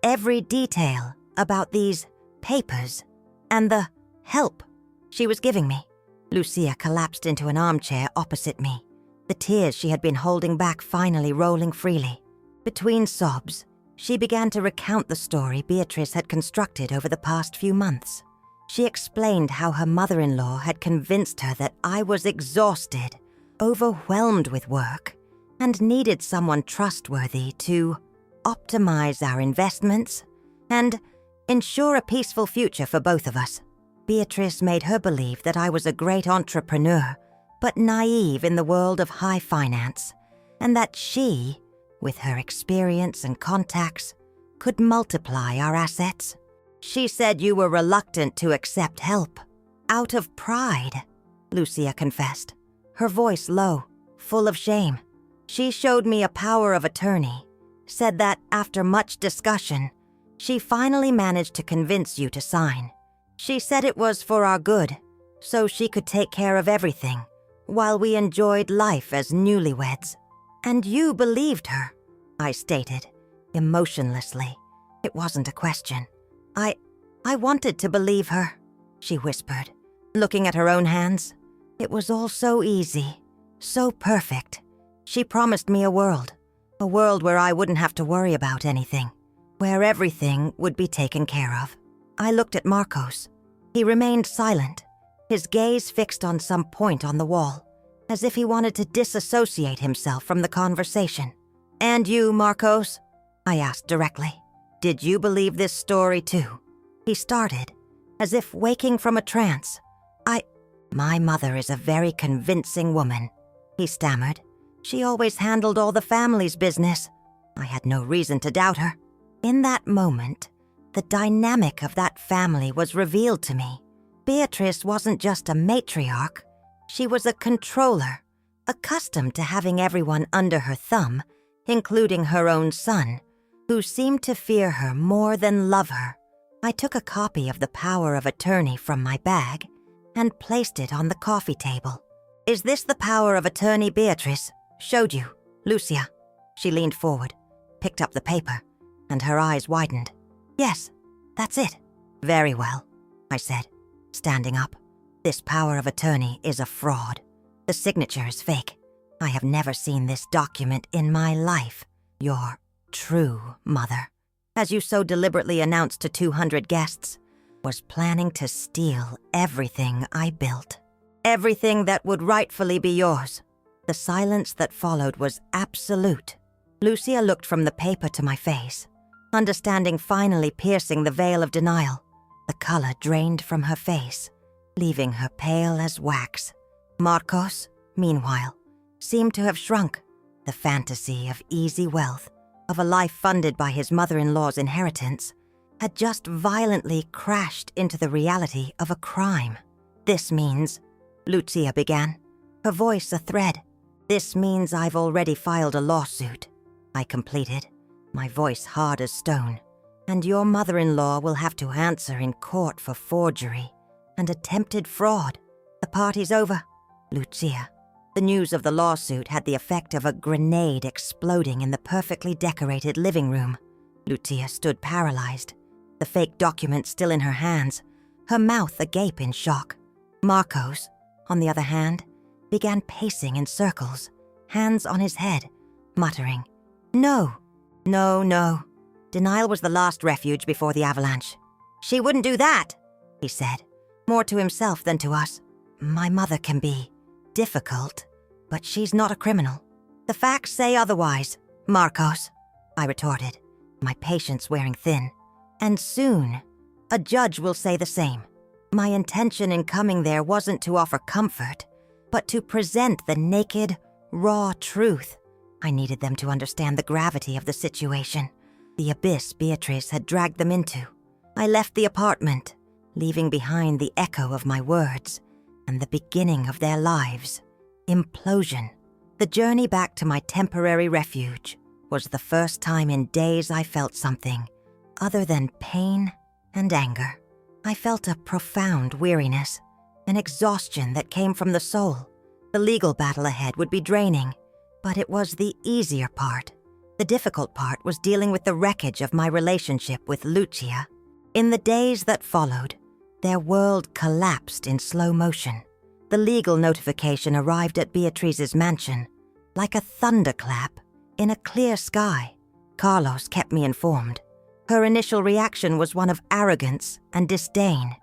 Speaker 1: Every detail about these papers and the help she was giving me." Lucia collapsed into an armchair opposite me, the tears she had been holding back finally rolling freely. Between sobs, she began to recount the story Beatrice had constructed over the past few months. She explained how her mother-in-law had convinced her that I was exhausted, overwhelmed with work, and needed someone trustworthy to optimize our investments and ensure a peaceful future for both of us. Beatrice made her believe that I was a great entrepreneur, but naive in the world of high finance, and that she, with her experience and contacts, could multiply our assets. "She said you were reluctant to accept help, out of pride," Lucia confessed, her voice low, full of shame. She showed me a power of attorney, said that after much discussion, she finally managed to convince you to sign. She said it was for our good, so she could take care of everything, while we enjoyed life as newlyweds. And you believed her, I stated, emotionlessly. It wasn't a question. I wanted to believe her, she whispered, looking at her own hands. It was all so easy, so perfect. She promised me a world where I wouldn't have to worry about anything, where everything would be taken care of. I looked at Marcos. He remained silent, his gaze fixed on some point on the wall, as if he wanted to disassociate himself from the conversation. And you, Marcos? I asked directly. Did you believe this story too? He started, as if waking from a trance. My mother is a very convincing woman, he stammered. She always handled all the family's business. I had no reason to doubt her. In that moment, the dynamic of that family was revealed to me. Beatrice wasn't just a matriarch. She was a controller, accustomed to having everyone under her thumb, including her own son, who seemed to fear her more than love her. I took a copy of the power of attorney from my bag and placed it on the coffee table. Is this the power of attorney Beatrice showed you, Lucia? She leaned forward, picked up the paper, and her eyes widened. Yes, that's it. Very well, I said, standing up. This power of attorney is a fraud. The signature is fake. I have never seen this document in my life. Your true mother, as you so deliberately announced to 200 guests, was planning to steal everything I built. Everything that would rightfully be yours. The silence that followed was absolute. Lucia looked from the paper to my face, understanding finally piercing the veil of denial. The color drained from her face, leaving her pale as wax. Marcos, meanwhile, seemed to have shrunk. The fantasy of easy wealth, of a life funded by his mother-in-law's inheritance, had just violently crashed into the reality of a crime. This means, Lucia began, her voice a thread. This means I've already filed a lawsuit, I completed, my voice hard as stone. And your mother-in-law will have to answer in court for forgery and attempted fraud. The party's over, Lucia. The news of the lawsuit had the effect of a grenade exploding in the perfectly decorated living room. Lucia stood paralyzed, the fake document still in her hands, her mouth agape in shock. Marcos, on the other hand, began pacing in circles, hands on his head, muttering, No. Denial was the last refuge before the avalanche. She wouldn't do that, he said, more to himself than to us. My mother can be difficult, but she's not a criminal. The facts say otherwise, Marcos, I retorted, my patience wearing thin. And soon, a judge will say the same. My intention in coming there wasn't to offer comfort, but to present the naked, raw truth. I needed them to understand the gravity of the situation, the abyss Beatrice had dragged them into. I left the apartment, leaving behind the echo of my words and the beginning of their lives. Implosion. The journey back to my temporary refuge was the first time in days I felt something other than pain and anger. I felt a profound weariness, an exhaustion that came from the soul. The legal battle ahead would be draining, but it was the easier part. The difficult part was dealing with the wreckage of my relationship with Lucia. In the days that followed, their world collapsed in slow motion. The legal notification arrived at Beatrice's mansion, like a thunderclap in a clear sky. Carlos kept me informed. Her initial reaction was one of arrogance and disdain,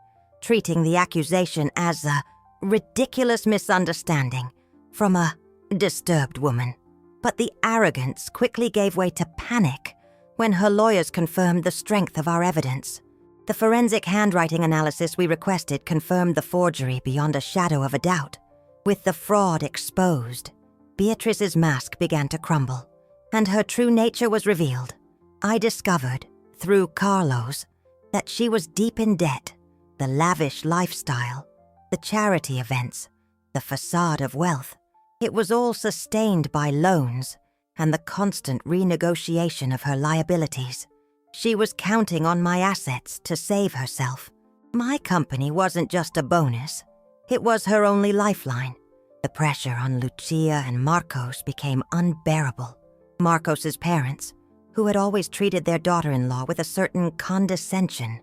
Speaker 1: treating the accusation as a ridiculous misunderstanding from a disturbed woman. But the arrogance quickly gave way to panic when her lawyers confirmed the strength of our evidence. The forensic handwriting analysis we requested confirmed the forgery beyond a shadow of a doubt. With the fraud exposed, Beatrice's mask began to crumble, and her true nature was revealed. I discovered, through Carlos, that she was deep in debt. The lavish lifestyle, the charity events, the facade of wealth It was all sustained by loans and the constant renegotiation of her liabilities. She was counting on my assets to save herself. My company wasn't just a bonus. It was her only lifeline. The pressure on Lucia and Marcos became unbearable. Marcos's parents, who had always treated their daughter-in-law with a certain condescension,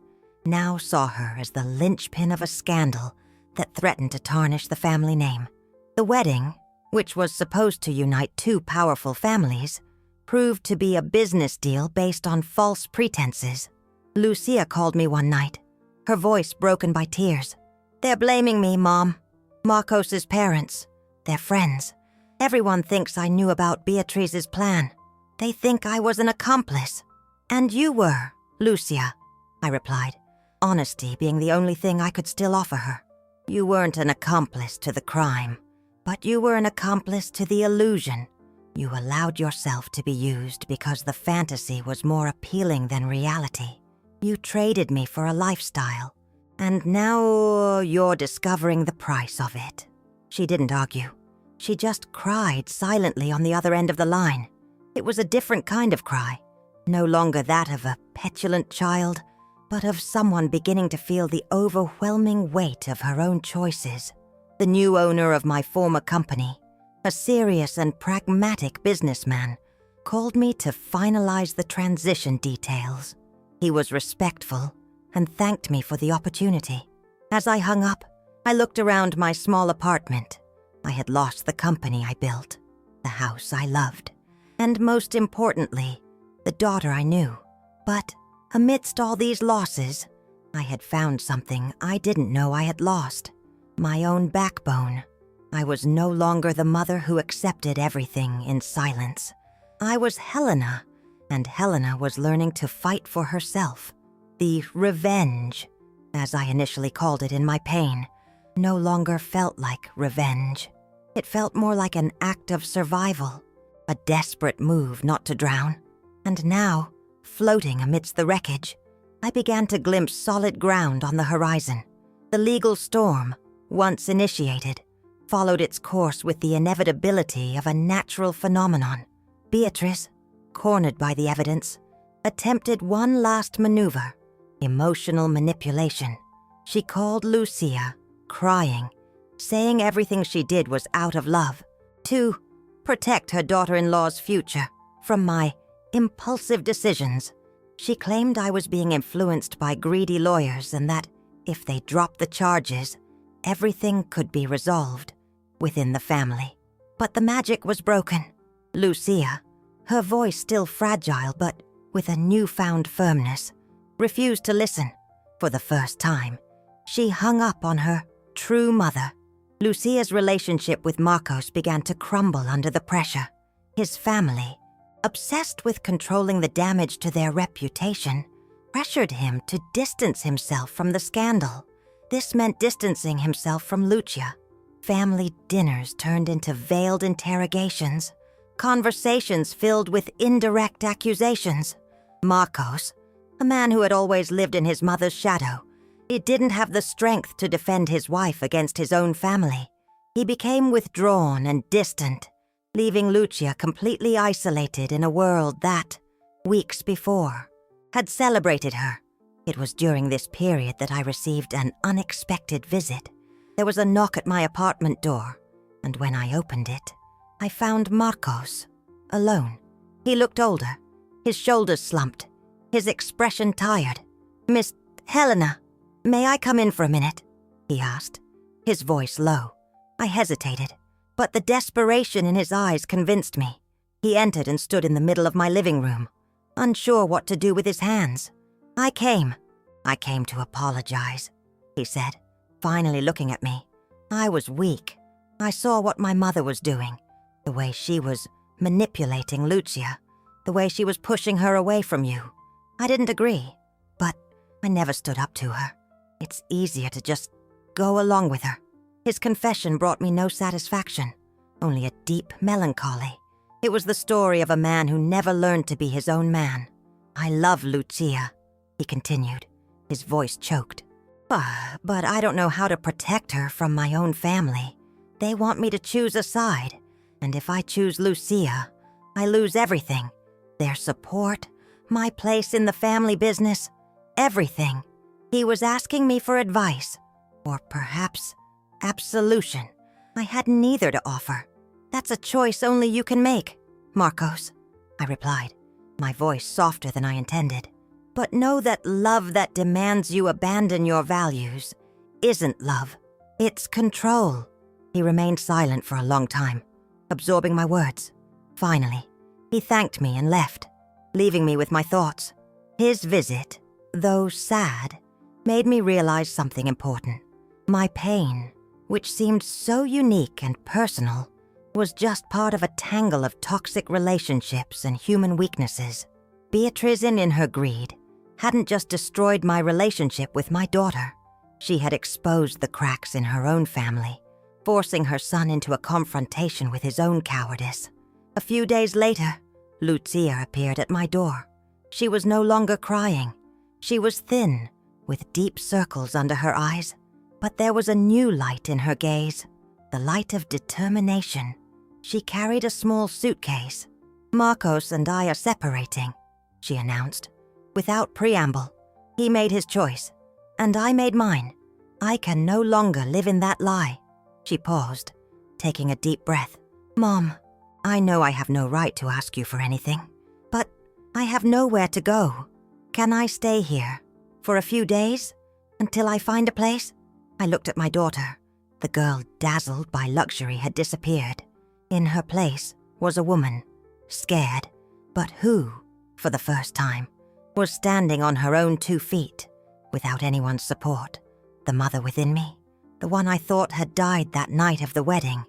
Speaker 1: now saw her as the linchpin of a scandal that threatened to tarnish the family name. The wedding, which was supposed to unite two powerful families, proved to be a business deal based on false pretenses. Lucia called me one night, her voice broken by tears. "They're blaming me, Mom. Marcos's parents, their friends. Everyone thinks I knew about Beatrice's plan. They think I was an accomplice. And you were, Lucia," I replied, honesty being the only thing I could still offer her. "You weren't an accomplice to the crime, but you were an accomplice to the illusion. You allowed yourself to be used because the fantasy was more appealing than reality. You traded me for a lifestyle, and now you're discovering the price of it." She didn't argue. She just cried silently on the other end of the line. It was a different kind of cry, no longer that of a petulant child, but of someone beginning to feel the overwhelming weight of her own choices. The new owner of my former company, a serious and pragmatic businessman, called me to finalize the transition details. He was respectful and thanked me for the opportunity. As I hung up, I looked around my small apartment. I had lost the company I built, the house I loved, and most importantly, the daughter I knew. But amidst all these losses, I had found something I didn't know I had lost: my own backbone. I was no longer the mother who accepted everything in silence. I was Helena, and Helena was learning to fight for herself. The revenge, as I initially called it in my pain, no longer felt like revenge. It felt more like an act of survival, a desperate move not to drown. And now, floating amidst the wreckage, I began to glimpse solid ground on the horizon. The legal storm, once initiated, followed its course with the inevitability of a natural phenomenon. Beatrice, cornered by the evidence, attempted one last maneuver: emotional manipulation. She called Lucia, crying, saying everything she did was out of love, to protect her daughter-in-law's future from my impulsive decisions. She claimed I was being influenced by greedy lawyers and that, if they dropped the charges, everything could be resolved within the family. But the magic was broken. Lucia, her voice still fragile but with a newfound firmness, refused to listen. For the first time, she hung up on her true mother. Lucia's relationship with Marcos began to crumble under the pressure. His family, obsessed with controlling the damage to their reputation, pressured him to distance himself from the scandal. This meant distancing himself from Lucia. Family dinners turned into veiled interrogations, conversations filled with indirect accusations. Marcos, a man who had always lived in his mother's shadow, he didn't have the strength to defend his wife against his own family. He became withdrawn and distant, leaving Lucia completely isolated in a world that, weeks before, had celebrated her. It was during this period that I received an unexpected visit. There was a knock at my apartment door, and when I opened it, I found Marcos, alone. He looked older, his shoulders slumped, his expression tired. "Miss Helena, may I come in for a minute?" he asked, his voice low. I hesitated, but the desperation in his eyes convinced me. He entered and stood in the middle of my living room, unsure what to do with his hands. I came to apologize," he said, finally looking at me. I was weak. I saw what my mother was doing, the way she was manipulating Lucia, the way she was pushing her away from you. I didn't agree, but I never stood up to her. It's easier to just go along with her. His confession brought me no satisfaction, only a deep melancholy. It was the story of a man who never learned to be his own man. "I love Lucia," he continued, his voice choked. But I don't know how to protect her from my own family. They want me to choose a side, And if I choose Lucia, I lose everything. Their support, my place in the family business, everything. He was asking me for advice, or perhaps absolution. I had neither to offer. That's a choice only you can make, Marcos, I replied, my voice softer than I intended. But know that love that demands you abandon your values isn't love. It's control. He remained silent for a long time, absorbing my words. Finally, he thanked me and left, leaving me with my thoughts. His visit, though sad, made me realize something important. My pain, which seemed so unique and personal, was just part of a tangle of toxic relationships and human weaknesses. Beatriz, in her greed, hadn't just destroyed my relationship with my daughter. She had exposed the cracks in her own family, forcing her son into a confrontation with his own cowardice. A few days later, Lucia appeared at my door. She was no longer crying. She was thin, with deep circles under her eyes. But there was a new light in her gaze, the light of determination. She carried a small suitcase. Marcos and I are separating, she announced. Without preamble, he made his choice, and I made mine. I can no longer live in that lie. She paused, taking a deep breath. Mom, I know I have no right to ask you for anything, but I have nowhere to go. Can I stay here for a few days until I find a place? I looked at my daughter. The girl, dazzled by luxury, had disappeared. In her place was a woman, scared, but who, for the first time, was standing on her own 2 feet, without anyone's support. The mother within me, the one I thought had died that night of the wedding,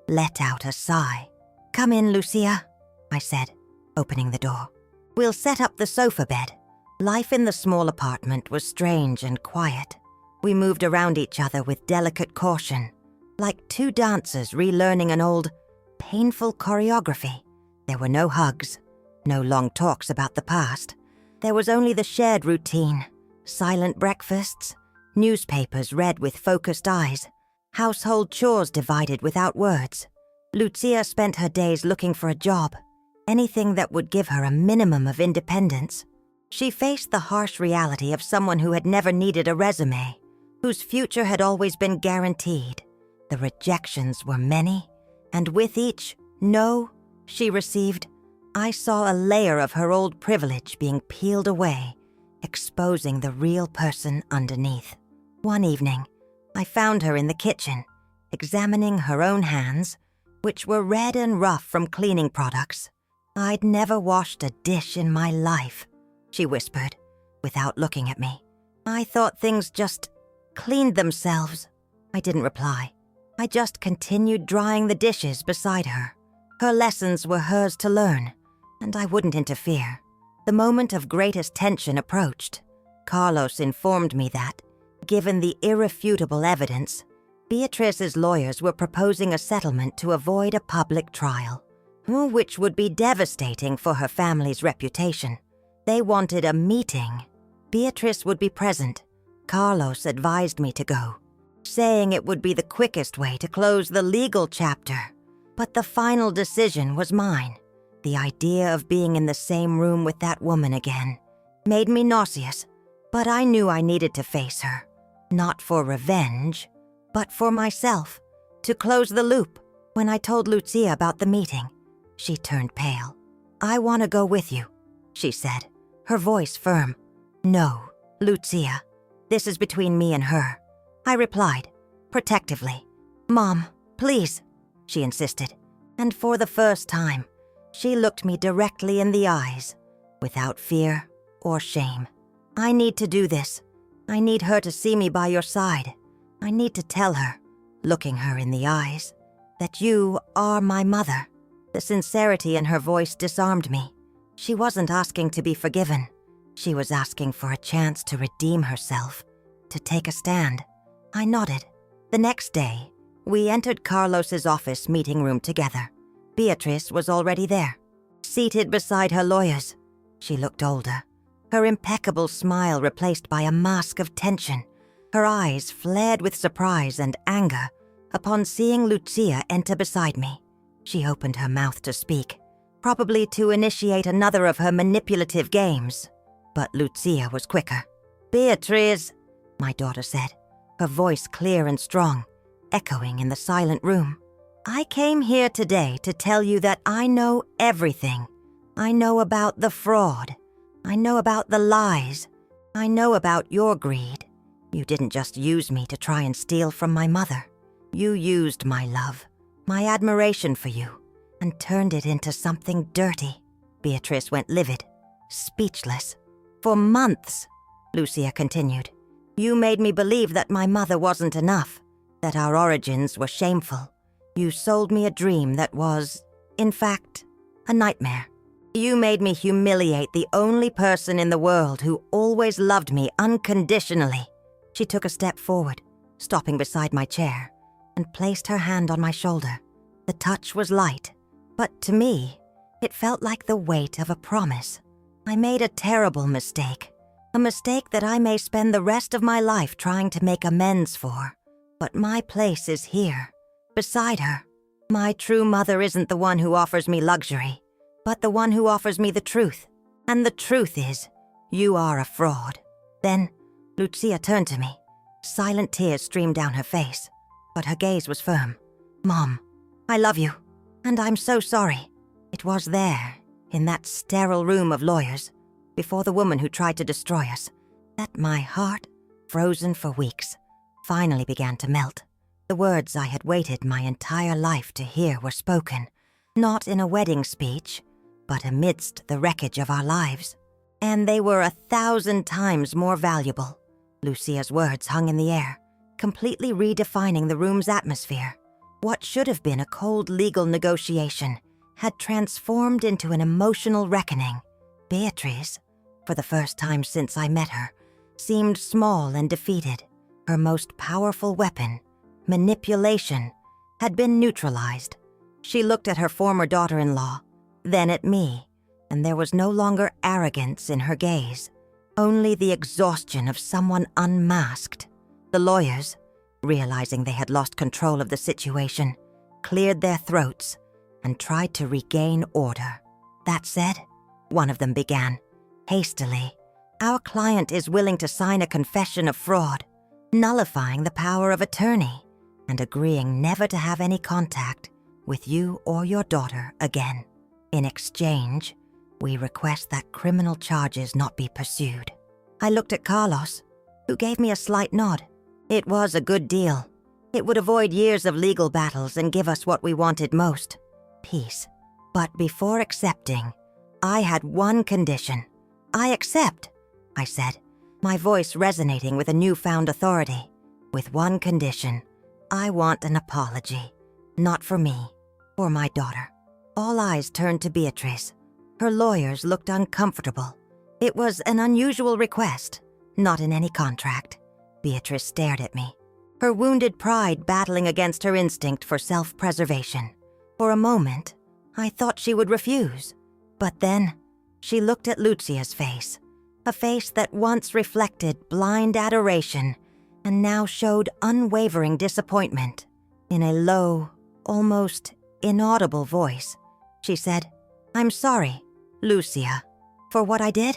Speaker 1: let out a sigh. Come in, Lucia, I said, opening the door. We'll set up the sofa bed. Life in the small apartment was strange and quiet. We moved around each other with delicate caution, like 2 dancers relearning an old, painful choreography. There were no hugs, no long talks about the past. There was only the shared routine, silent breakfasts, newspapers read with focused eyes, household chores divided without words. Lucia spent her days looking for a job, anything that would give her a minimum of independence. She faced the harsh reality of someone who had never needed a resume, whose future had always been guaranteed. The rejections were many, and with each no she received, I saw a layer of her old privilege being peeled away, exposing the real person underneath. One evening, I found her in the kitchen, examining her own hands, which were red and rough from cleaning products. I'd never washed a dish in my life, she whispered, without looking at me. I thought things just cleaned themselves. I didn't reply. I just continued drying the dishes beside her. Her lessons were hers to learn, and I wouldn't interfere. The moment of greatest tension approached. Carlos informed me that, given the irrefutable evidence, Beatrice's lawyers were proposing a settlement to avoid a public trial, which would be devastating for her family's reputation. They wanted a meeting. Beatrice would be present. Carlos advised me to go, saying it would be the quickest way to close the legal chapter. But the final decision was mine. The idea of being in the same room with that woman again made me nauseous, but I knew I needed to face her, not for revenge, but for myself, to close the loop. When I told Lucia about the meeting, she turned pale. I want to go with you, she said, her voice firm. No, Lucia, this is between me and her, I replied, protectively. Mom, please, she insisted, and for the first time, she looked me directly in the eyes, without fear or shame. I need to do this. I need her to see me by your side. I need to tell her, looking her in the eyes, that you are my mother. The sincerity in her voice disarmed me. She wasn't asking to be forgiven. She was asking for a chance to redeem herself, to take a stand. I nodded. The next day, we entered Carlos's office meeting room together. Beatrice was already there, seated beside her lawyers. She looked older, her impeccable smile replaced by a mask of tension. Her eyes flared with surprise and anger upon seeing Lucia enter beside me. She opened her mouth to speak, probably to initiate another of her manipulative games. But Lucia was quicker. "Beatrice," my daughter said, her voice clear and strong, echoing in the silent room. "I came here today to tell you that I know everything. I know about the fraud. I know about the lies. I know about your greed. You didn't just use me to try and steal from my mother. You used my love, my admiration for you, and turned it into something dirty." Beatrice went livid, speechless. "For months," Lucia continued, "you made me believe that my mother wasn't enough, that our origins were shameful. You sold me a dream that was, in fact, a nightmare. You made me humiliate the only person in the world who always loved me unconditionally." She took a step forward, stopping beside my chair, and placed her hand on my shoulder. The touch was light, but to me, it felt like the weight of a promise. "I made a terrible mistake, a mistake that I may spend the rest of my life trying to make amends for. But my place is here, beside her. My true mother isn't the one who offers me luxury, but the one who offers me the truth. And the truth is, you are a fraud." Then, Lucia turned to me. Silent tears streamed down her face, but her gaze was firm. "Mom, I love you, and I'm so sorry. It was there, in that sterile room of lawyers, before the woman who tried to destroy us, that my heart, frozen for weeks, finally began to melt. The words I had waited my entire life to hear were spoken, not in a wedding speech, but amidst the wreckage of our lives. And they were 1,000 times more valuable." Lucia's words hung in the air, completely redefining the room's atmosphere. What should have been a cold legal negotiation had transformed into an emotional reckoning. Beatrice, for the first time since I met her, seemed small and defeated. Her most powerful weapon, manipulation, had been neutralized. She looked at her former daughter-in-law, then at me, and there was no longer arrogance in her gaze, only the exhaustion of someone unmasked. The lawyers, realizing they had lost control of the situation, cleared their throats and tried to regain order. "That said," one of them began, hastily, "our client is willing to sign a confession of fraud, nullifying the power of attorney, and agreeing never to have any contact with you or your daughter again. In exchange, we request that criminal charges not be pursued." I looked at Carlos, who gave me a slight nod. It was a good deal. It would avoid years of legal battles and give us what we wanted most, peace. But before accepting, I had one condition. "I accept," I said, my voice resonating with a newfound authority. "With one condition. I want an apology. Not for me, for my daughter." All eyes turned to Beatrice. Her lawyers looked uncomfortable. It was an unusual request, not in any contract. Beatrice stared at me, her wounded pride battling against her instinct for self-preservation. For a moment, I thought she would refuse. But then, she looked at Lucia's face, a face that once reflected blind adoration and now showed unwavering disappointment. In a low, almost inaudible voice, she said, "I'm sorry, Lucia, for what I did.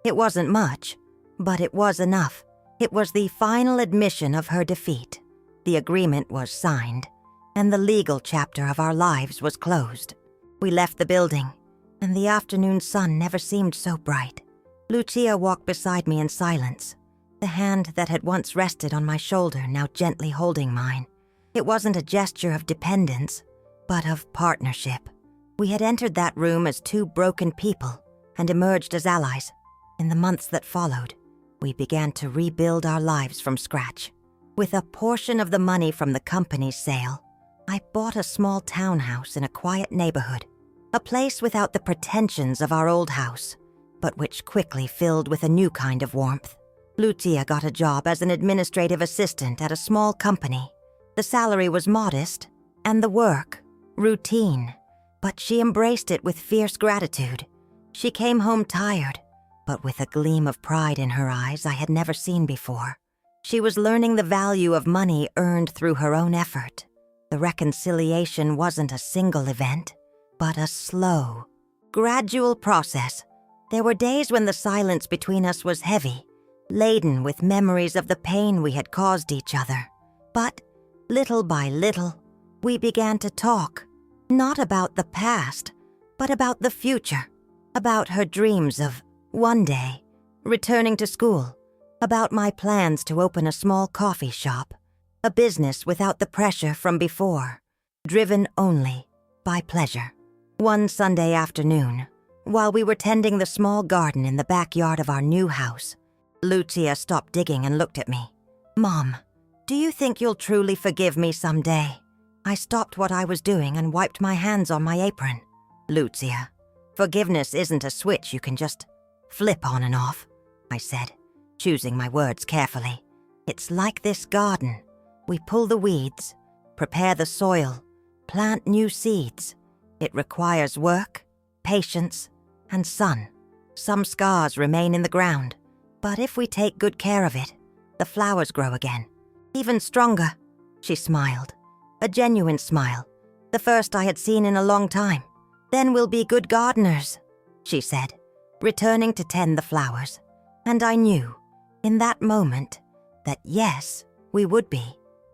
Speaker 1: It wasn't much, but it was enough. It was the final admission of her defeat. The agreement was signed, and the legal chapter of our lives was closed." We left the building, and the afternoon sun never seemed so bright. Lucia walked beside me in silence, the hand that had once rested on my shoulder now gently holding mine. It wasn't a gesture of dependence, but of partnership. We had entered that room as two broken people and emerged as allies. In the months that followed, we began to rebuild our lives from scratch. With a portion of the money from the company's sale, I bought a small townhouse in a quiet neighborhood, a place without the pretensions of our old house, but which quickly filled with a new kind of warmth. Lucia got a job as an administrative assistant at a small company. The salary was modest, and the work routine, but she embraced it with fierce gratitude. She came home tired, but with a gleam of pride in her eyes I had never seen before. She was learning the value of money earned through her own effort. The reconciliation wasn't a single event, but a slow, gradual process. There were days when the silence between us was heavy, laden with memories of the pain we had caused each other. But, little by little, we began to talk, not about the past, but about the future, about her dreams of, one day, returning to school, about my plans to open a small coffee shop, a business without the pressure from before, driven only by pleasure. One Sunday afternoon, while we were tending the small garden in the backyard of our new house, Lucia stopped digging and looked at me. "Mom, do you think you'll truly forgive me someday?" I stopped what I was doing and wiped my hands on my apron. "Lucia, forgiveness isn't a switch you can just flip on and off," I said, choosing my words carefully. "It's like this garden. We pull the weeds, prepare the soil, plant new seeds. It requires work, patience, and sun. Some scars remain in the ground, but if we take good care of it, the flowers grow again, even stronger." She smiled, a genuine smile, the first I had seen in a long time. "Then we'll be good gardeners," she said, returning to tend the flowers. And I knew, in that moment, that yes, we would be.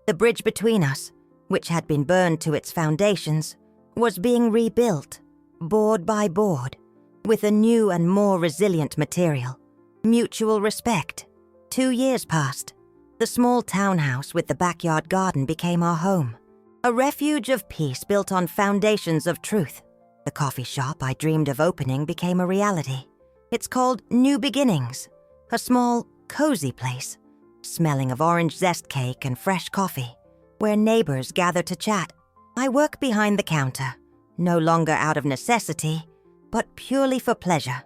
Speaker 1: The bridge between us, which had been burned to its foundations, was being rebuilt, board by board, with a new and more resilient material. Mutual respect. 2 years passed. The small townhouse with the backyard garden became our home. A refuge of peace built on foundations of truth. The coffee shop I dreamed of opening became a reality. It's called New Beginnings, a small, cozy place, smelling of orange zest cake and fresh coffee, where neighbors gather to chat. I work behind the counter, no longer out of necessity, but purely for pleasure.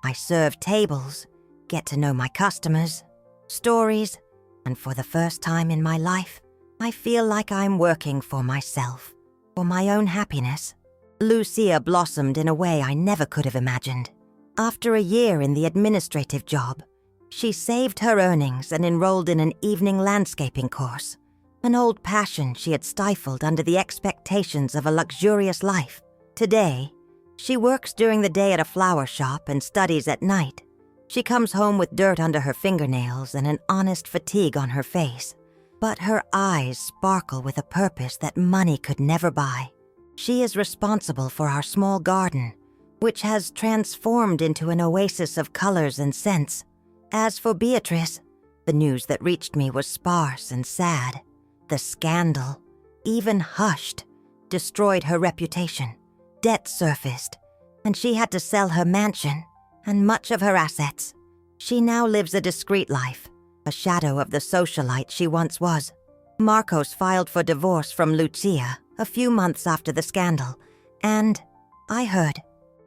Speaker 1: I serve tables, get to know my customers, stories, and for the first time in my life, I feel like I'm working for myself, for my own happiness. Lucia blossomed in a way I never could have imagined. After a year in the administrative job, she saved her earnings and enrolled in an evening landscaping course, an old passion she had stifled under the expectations of a luxurious life. Today, she works during the day at a flower shop and studies at night. She comes home with dirt under her fingernails and an honest fatigue on her face, but her eyes sparkle with a purpose that money could never buy. She is responsible for our small garden, which has transformed into an oasis of colors and scents. As for Beatrice, the news that reached me was sparse and sad. The scandal, even hushed, destroyed her reputation. Debt surfaced, and she had to sell her mansion and much of her assets. She now lives a discreet life, a shadow of the socialite she once was. Marcos filed for divorce from Lucia a few months after the scandal, and, I heard,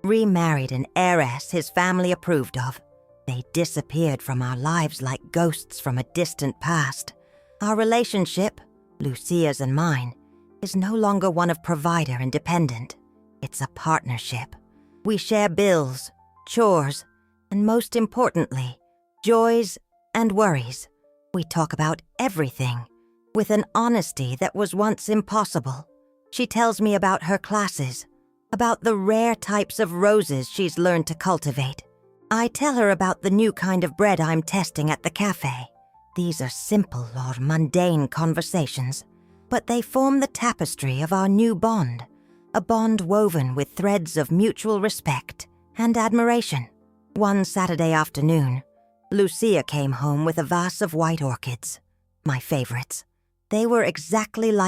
Speaker 1: remarried an heiress his family approved of. They disappeared from our lives like ghosts from a distant past. Our relationship, Lucia's and mine, is no longer one of provider and dependent. It's a partnership. We share bills, chores, and most importantly, joys and worries. We talk about everything, with an honesty that was once impossible. She tells me about her classes, about the rare types of roses she's learned to cultivate. I tell her about the new kind of bread I'm testing at the cafe. These are simple or mundane conversations, but they form the tapestry of our new bond, a bond woven with threads of mutual respect and admiration. One Saturday afternoon, Lucia came home with a vase of white orchids, my favorites. They were exactly like